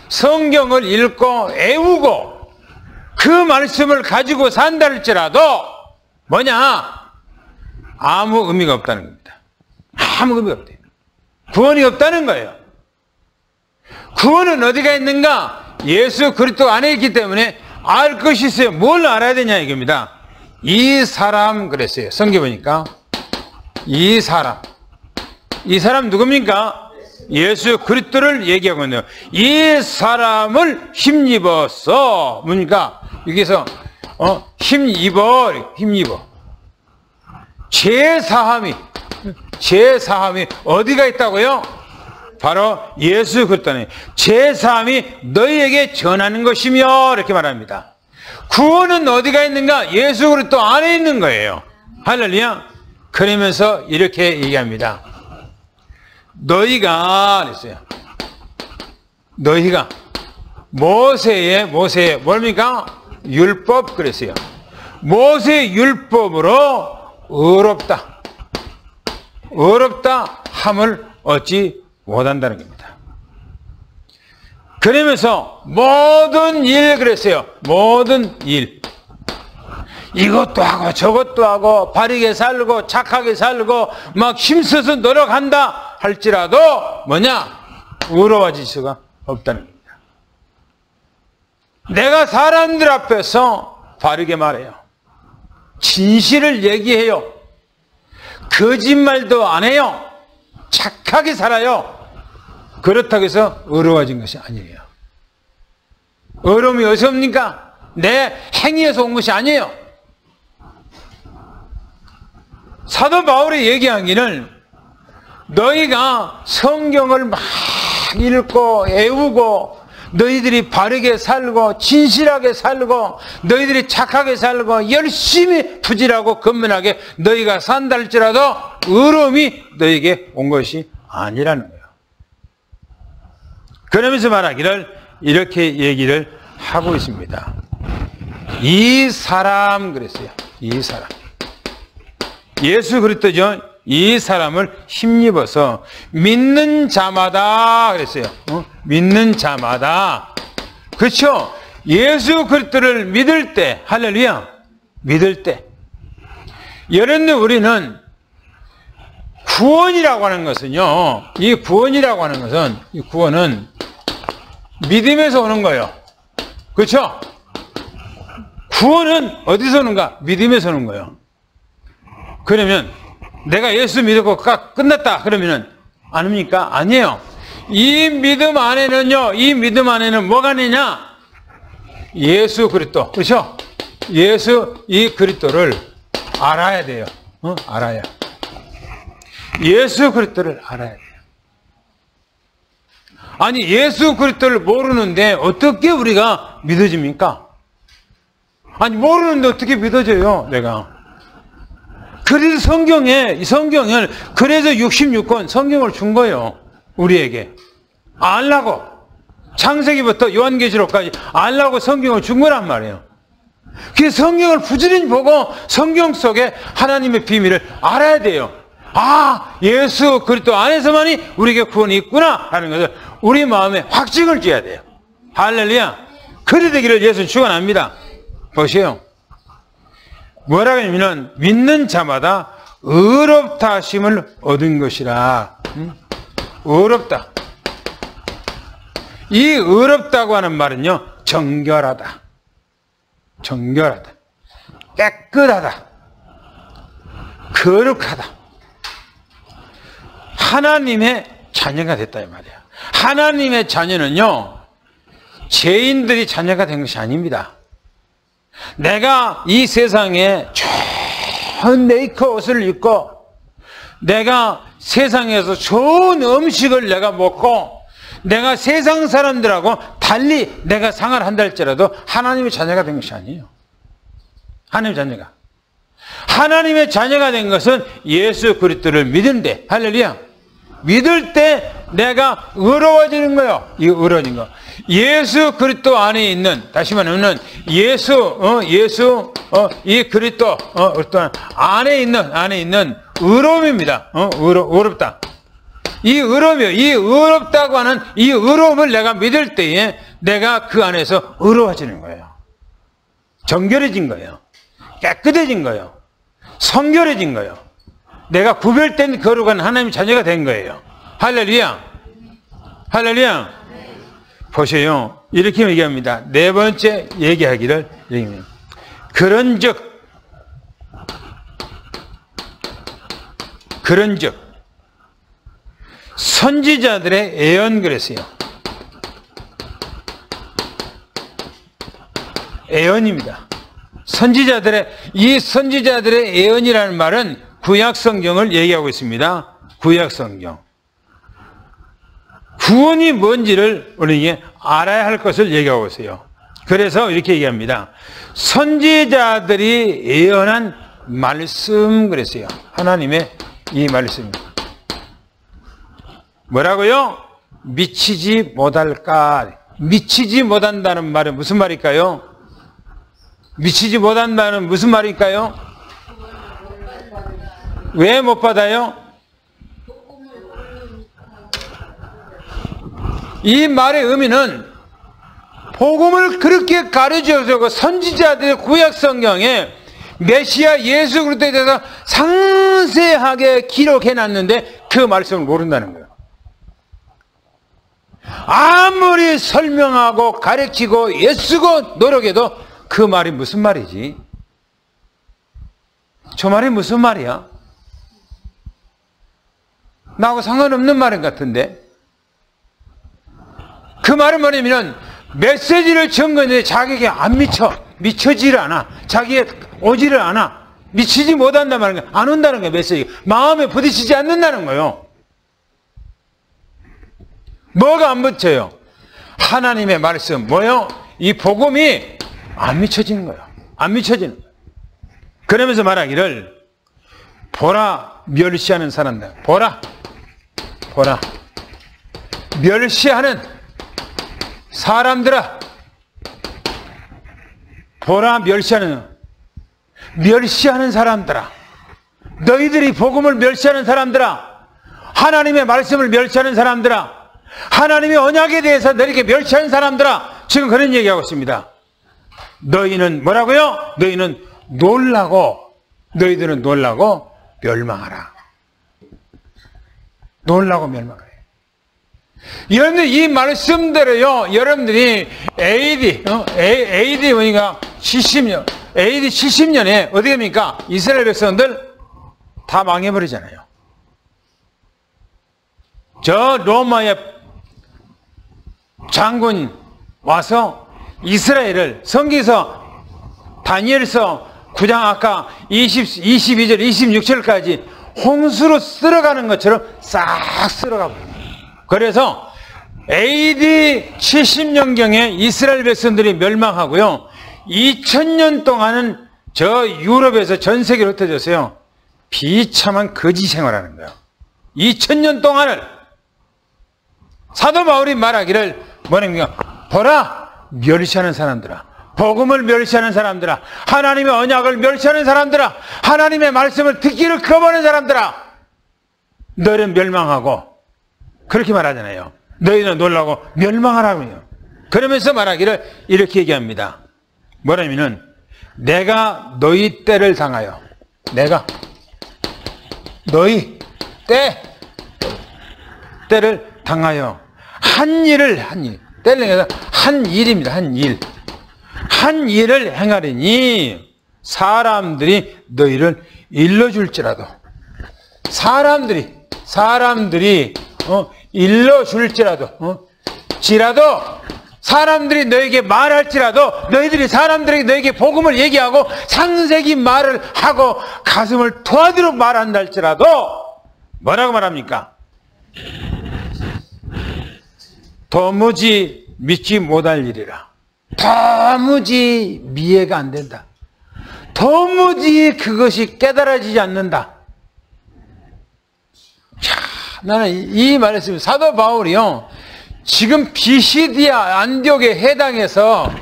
성경을 읽고 애우고 그 말씀을 가지고 산다 할지라도 뭐냐? 아무 의미가 없다는 겁니다. 아무 의미가 없대요. 구원이 없다는 거예요. 구원은 어디가 있는가? 예수 그리스도 안에 있기 때문에 알 것이 있어요. 뭘 알아야 되냐 이겁니다. 이 사람 그랬어요. 성경 보니까 이 사람 누굽니까? 예수 그리스도를 얘기하고 있네요. 이 사람을 힘입어서 뭡니까? 여기서 힘입어 제사함이 어디가 있다고요? 바로 예수 그리스도는 제사함이 너희에게 전하는 것이며 이렇게 말합니다. 구원은 어디가 있는가? 예수 그리스도 안에 있는 거예요. 할렐루야. 그러면서 이렇게 얘기합니다. 너희가 모세의 뭡니까? 율법 그랬어요. 모세의 율법으로 어렵다 함을 얻지 못한다는 겁니다. 그러면서 모든 일 그랬어요. 모든 일. 이것도 하고 저것도 하고 바르게 살고 착하게 살고 막 힘써서 노력한다 할지라도 뭐냐? 의로워질 수가 없다는 겁니다. 내가 사람들 앞에서 바르게 말해요. 진실을 얘기해요. 거짓말도 안 해요. 착하게 살아요. 그렇다고 해서 의로워진 것이 아니에요. 의로움이 어디서 옵니까? 내 행위에서 온 것이 아니에요. 사도 바울이 얘기하기는 너희가 성경을 막 읽고 애우고 너희들이 바르게 살고 진실하게 살고 너희들이 착하게 살고 열심히 부지하고 근면하게 너희가 산다 할지라도 의로움이 너희에게 온 것이 아니라는 거예요. 그러면서 말하기를 이렇게 얘기를 하고 있습니다. 이 사람 그랬어요. 이 사람. 예수 그리스도죠. 이 사람을 힘입어서 믿는 자마다 그랬어요. 믿는 자마다. 그렇죠? 예수 그리스도를 믿을 때, 할렐루야. 믿을 때. 여러분들 우리는 구원이라고 하는 것은요. 이 구원은 믿음에서 오는 거예요. 그렇죠? 구원은 어디서 오는가? 믿음에서 오는 거예요. 그러면 내가 예수 믿고 끝났다 그러면은 아닙니까? 아니에요. 이 믿음 안에는 뭐가 있느냐? 예수 그리스도. 그렇죠? 이 그리스도를 알아야 돼요. 알아야. 예수 그리스도를 알아야 돼요. 아니 예수 그리스도를 모르는데 어떻게 우리가 믿어집니까? 아니 모르는데 어떻게 믿어져요? 내가. 그래서 성경을 그래서 66권 성경을 준 거예요. 우리에게. 알라고. 창세기부터 요한계시록까지 알라고 성경을 준 거란 말이에요. 그 성경을 부지런히 보고 성경 속에 하나님의 비밀을 알아야 돼요. 아, 예수 그리스도 안에서만이 우리에게 구원이 있구나 하는 것을 우리 마음에 확증을 줘야 돼요. 할렐루야. 그리 되기를 예수는 축원합니다. 보세요. 뭐라고 하냐면 믿는 자마다 의롭다 하심을 얻은 것이라. 의롭다. 이 의롭다고 하는 말은요, 정결하다. 정결하다. 깨끗하다. 거룩하다. 하나님의 자녀가 됐다 이 말이야. 하나님의 자녀는요, 죄인들이 자녀가 된 것이 아닙니다. 내가 이 세상에 좋은 메이커 옷을 입고 내가 세상에서 좋은 음식을 내가 먹고 내가 세상 사람들하고 달리 내가 생활을 한다 할지라도 하나님의 자녀가 된 것이 아니에요. 하나님의 자녀가. 하나님의 자녀가 된 것은 예수 그리스도를 믿는데, 할렐루야. 믿을 때 내가 의로워지는 거예요. 이 의로워진 거. 예수 그리스도 안에 있는, 다시 말하면 이 그리스도 안에 있는 의로움입니다. 의롭다. 이 의로움이요. 이 의롭다고 하는 이 의로움을 내가 믿을 때에 내가 그 안에서 의로워지는 거예요. 정결해진 거예요. 깨끗해진 거예요. 성결해진 거예요. 내가 구별된 거룩한 하나님의 자녀가 된 거예요. 할렐루야. 할렐루야. 보세요. 이렇게 얘기합니다. 네 번째 얘기하기를 얘기합니다. 그런즉 선지자들의 예언 그랬어요. 예언입니다. 이 선지자들의 예언이라는 말은 구약 성경을 얘기하고 있습니다. 구약 성경. 구원이 뭔지를 우리에게 알아야 할 것을 얘기하고 있어요. 그래서 이렇게 얘기합니다. 선지자들이 예언한 말씀 그랬어요. 하나님의 이 말씀. 뭐라고요? 미치지 못할까? 미치지 못한다는 말은 무슨 말일까요? 미치지 못한다는 무슨 말일까요? 왜 못 받아요? 이 말의 의미는 복음을 그렇게 가르쳐주고 선지자들의 구약 성경에 메시아 예수 그리스도에 대해서 상세하게 기록해놨는데 그 말씀을 모른다는 거예요. 아무리 설명하고 가르치고 애쓰고 노력해도 그 말이 무슨 말이지? 저 말이 무슨 말이야? 나하고 상관없는 말인 같은데. 그 말은 뭐냐면 메시지를 전거했는데 자기에게 안 미쳐지를 않아. 자기에 오지를 않아. 미치지 못한단 말인 거야. 안 온다는 거야, 메시지. 마음에 부딪히지 않는다는 거예요. 뭐가 안 붙여요? 하나님의 말씀, 뭐요? 이 복음이 안 미쳐지는 거예요. 안 미쳐지는 거예요. 그러면서 말하기를, 보라, 멸시하는 사람들. 보라. 멸시하는 사람들아. 보라, 멸시하는 사람들아. 너희들이 복음을 멸시하는 사람들아. 하나님의 말씀을 멸시하는 사람들아. 하나님의 언약에 대해서 너희에게 멸시하는 사람들아. 지금 그런 얘기하고 있습니다. 너희는 뭐라고요? 너희들은 놀라고 멸망하라. 놀라고 멸망하라. 여러분들 이 말씀대로요, 여러분들이 AD 뭐니까 70년, AD 70년에 어떻게 합니까? 이스라엘 백성들 다 망해버리잖아요. 저 로마의 장군 와서 이스라엘을 성경에서 다니엘서 9장 아까 22절 26절까지 홍수로 쓸어가는 것처럼 싹 쓸어가 버립니다. 그래서 AD 70년경에 이스라엘 백성들이 멸망하고요. 2000년 동안은 저 유럽에서 전 세계로 흩어졌어요. 비참한 거지 생활하는 거예요. 2000년 동안을 사도 바울이 말하기를 뭐랍니까? 보라, 멸시하는 사람들아. 복음을 멸시하는 사람들아. 하나님의 언약을 멸시하는 사람들아. 하나님의 말씀을 듣기를 거부하는 사람들아. 너희는 멸망하고, 그렇게 말하잖아요. 너희는 놀라고 멸망하라고요. 그러면서 말하기를 이렇게 얘기합니다. 뭐냐면은 내가 너희 때를 당하여, 내가 너희 때를 당하여 한 일을, 때를 당해서 한 일입니다. 한 일을 행하리니 사람들이 너희를 일러줄지라도, 사람들이 일러줄지라도, 사람들이 너에게 말할지라도, 너희들이 사람들에게 너에게 복음을 얘기하고 창세기 말을 하고 가슴을 토하도록 말한다 할지라도 뭐라고 말합니까? 도무지 믿지 못할 일이라. 도무지 이해가 안 된다. 도무지 그것이 깨달아지지 않는다. 자, 나는 이 말씀, 사도 바울이요, 지금 비시디아 안디옥에 해당해서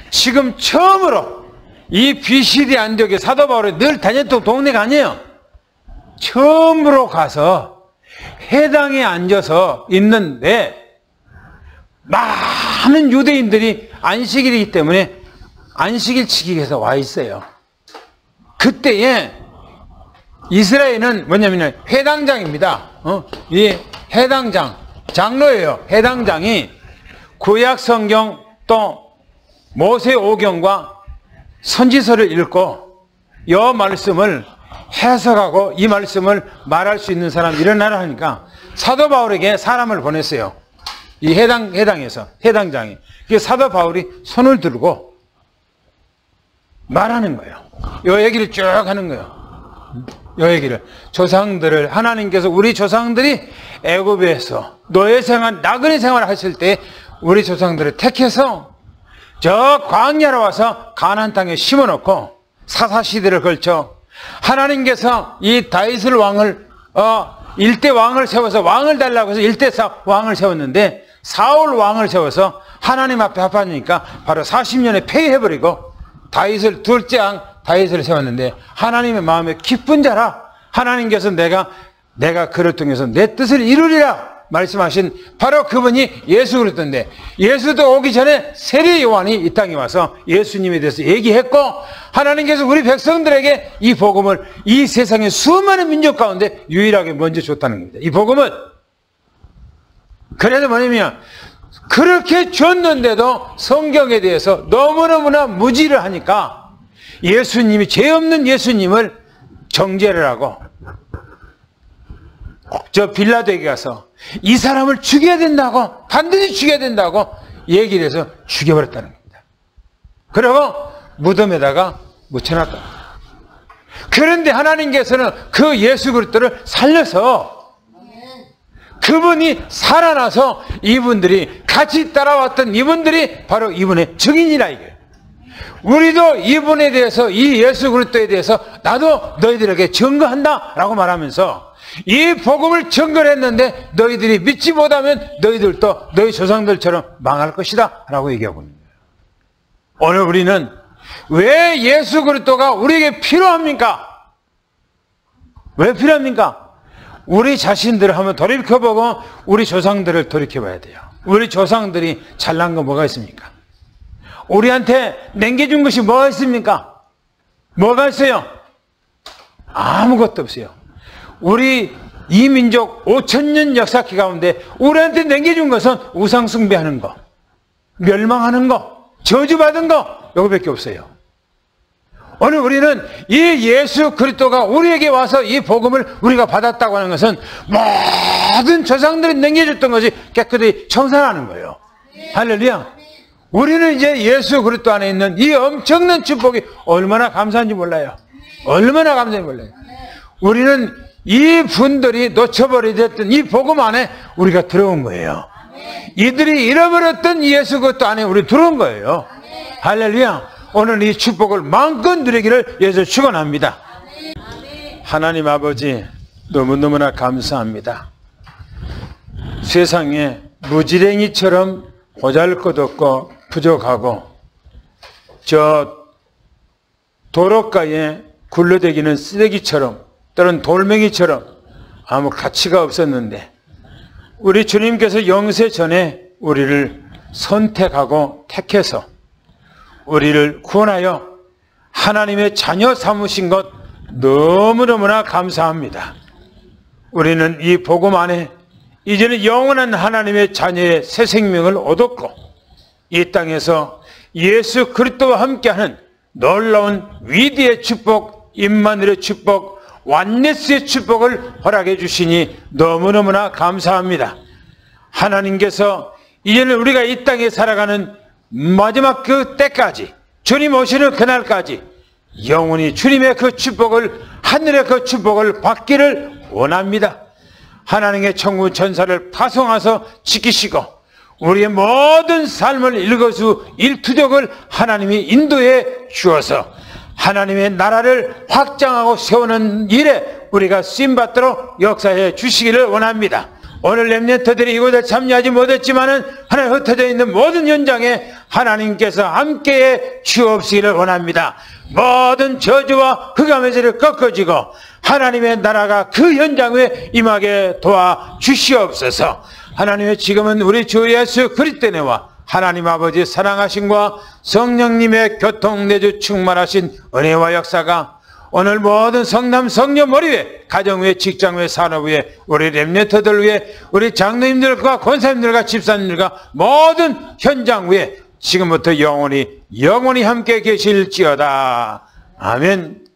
지금 처음으로 이 비시디아 안디옥에 사도 바울이 늘 다녔던 동네가 아니에요. 처음으로 가서 해당에 앉아서 있는데 많은 유대인들이 안식일이기 때문에 안식일 지키기 위해서 와 있어요. 그때에 이스라엘은 뭐냐면 회당장입니다. 이 회당장, 장로예요. 회당장이 구약 성경 또 모세 오경과 선지서를 읽고 이 말씀을 해석하고 이 말씀을 말할 수 있는 사람 일어나라 하니까 사도 바울에게 사람을 보냈어요. 이 해당에서 해당장이. 그 사도 바울이 손을 들고 말하는 거예요. 이 얘기를 쭉 하는 거예요. 이 얘기를, 조상들을, 하나님께서 우리 조상들이 애굽에서 노예 생활, 나그네 생활을 하실 때 우리 조상들을 택해서 저 광야로 와서 가나안 땅에 심어놓고 사사시대를 걸쳐 하나님께서 이 다윗을 왕을 일대 왕을 세워서 왕을 달라고 해서 일대 왕을 세웠는데 사울 왕을 세워서 하나님 앞에 합하니까 바로 40년에 폐위해버리고 다윗을 둘째 왕 다윗을 세웠는데 하나님의 마음에 기쁜 자라. 하나님께서 내가 그를 통해서 내 뜻을 이루리라 말씀하신 바로 그분이 예수 그리스도인데, 예수도 오기 전에 세례 요한이 이 땅에 와서 예수님에 대해서 얘기했고, 하나님께서 우리 백성들에게 이 복음을 이 세상의 수많은 민족 가운데 유일하게 먼저 줬다는 겁니다. 이 복음은. 그래서 뭐냐면 그렇게 줬는데도 성경에 대해서 너무너무나 무지를 하니까 예수님이, 죄 없는 예수님을 정죄를 하고 저 빌라도에게 가서 이 사람을 죽여야 된다고, 반드시 죽여야 된다고 얘기를 해서 죽여버렸다는 겁니다. 그리고 무덤에다가 묻혀놨다. 그런데 하나님께서는 그 예수 그리스도를 살려서 그분이 살아나서 이분들이 같이 따라왔던 이분들이 바로 이분의 증인이라 이거예요. 우리도 이분에 대해서, 이 예수 그리스도에 대해서 나도 너희들에게 증거한다 라고 말하면서 이 복음을 증거를 했는데 너희들이 믿지 못하면 너희들도 너희 조상들처럼 망할 것이다 라고 얘기하고 있는 거예요. 오늘 우리는 왜 예수 그리스도가 우리에게 필요합니까? 왜 필요합니까? 우리 자신들을 한번 돌이켜보고 우리 조상들을 돌이켜봐야 돼요. 우리 조상들이 잘난 거 뭐가 있습니까? 우리한테 남겨준 것이 뭐가 있습니까? 뭐가 있어요? 아무것도 없어요. 우리 이 민족 5,000년 역사기 가운데 우리한테 남겨준 것은 우상 숭배하는 거, 멸망하는 거, 저주받은 거, 이거밖에 없어요. 오늘 우리는 이 예수 그리스도가 우리에게 와서 이 복음을 우리가 받았다고 하는 것은 모든 조상들이 남겨줬던 것이 깨끗이 청산하는 거예요. 할렐루야. 우리는 이제 예수 그리스도 안에 있는 이 엄청난 축복이 얼마나 감사한지 몰라요. 얼마나 감사한지 몰라요. 우리는 이 분들이 놓쳐버리던 이 복음 안에 우리가 들어온 거예요. 이들이 잃어버렸던 예수 그리스도 안에 우리 들어온 거예요. 할렐루야. 오늘 이 축복을 마음껏 누리기를 예수 축원합니다. 하나님 아버지, 너무너무나 감사합니다. 세상에 무지랭이처럼 보잘것없고 부족하고 저 도로가에 굴러다니는 쓰레기처럼 또는 돌멩이처럼 아무 가치가 없었는데 우리 주님께서 영세 전에 우리를 선택하고 택해서 우리를 구원하여 하나님의 자녀 삼으신 것 너무너무나 감사합니다. 우리는 이 복음 안에 이제는 영원한 하나님의 자녀의 새 생명을 얻었고 이 땅에서 예수 그리스도와 함께하는 놀라운 위대의 축복, 임마누엘의 축복, 완네스의 축복을 허락해 주시니 너무너무나 감사합니다. 하나님께서 이제는 우리가 이 땅에 살아가는 마지막 그 때까지, 주님 오시는 그날까지 영원히 주님의 그 축복을, 하늘의 그 축복을 받기를 원합니다. 하나님의 천군 천사를 파송하서 지키시고 우리의 모든 삶을 일거수 일투족을 하나님이 인도해 주어서 하나님의 나라를 확장하고 세우는 일에 우리가 쓰임받도록 역사해 주시기를 원합니다. 오늘 렘넌트들이 이곳에 참여하지 못했지만은 하나님 흩어져 있는 모든 현장에 하나님께서 함께해 주옵시기를 원합니다. 모든 저주와 흑암의 꺾어지고 하나님의 나라가 그 현장 위에 임하게 도와주시옵소서. 하나님의 지금은 우리 주 예수 그리스도와 하나님 아버지 사랑하심과 성령님의 교통내주 충만하신 은혜와 역사가 오늘 모든 성남 성녀 머리 위에, 가정 위에, 직장 위에, 산업 위에, 우리 렘넌트들 위에, 우리 장로님들과 권사님들과 집사님들과 모든 현장 위에 지금부터 영원히 함께 계실지어다. 아멘.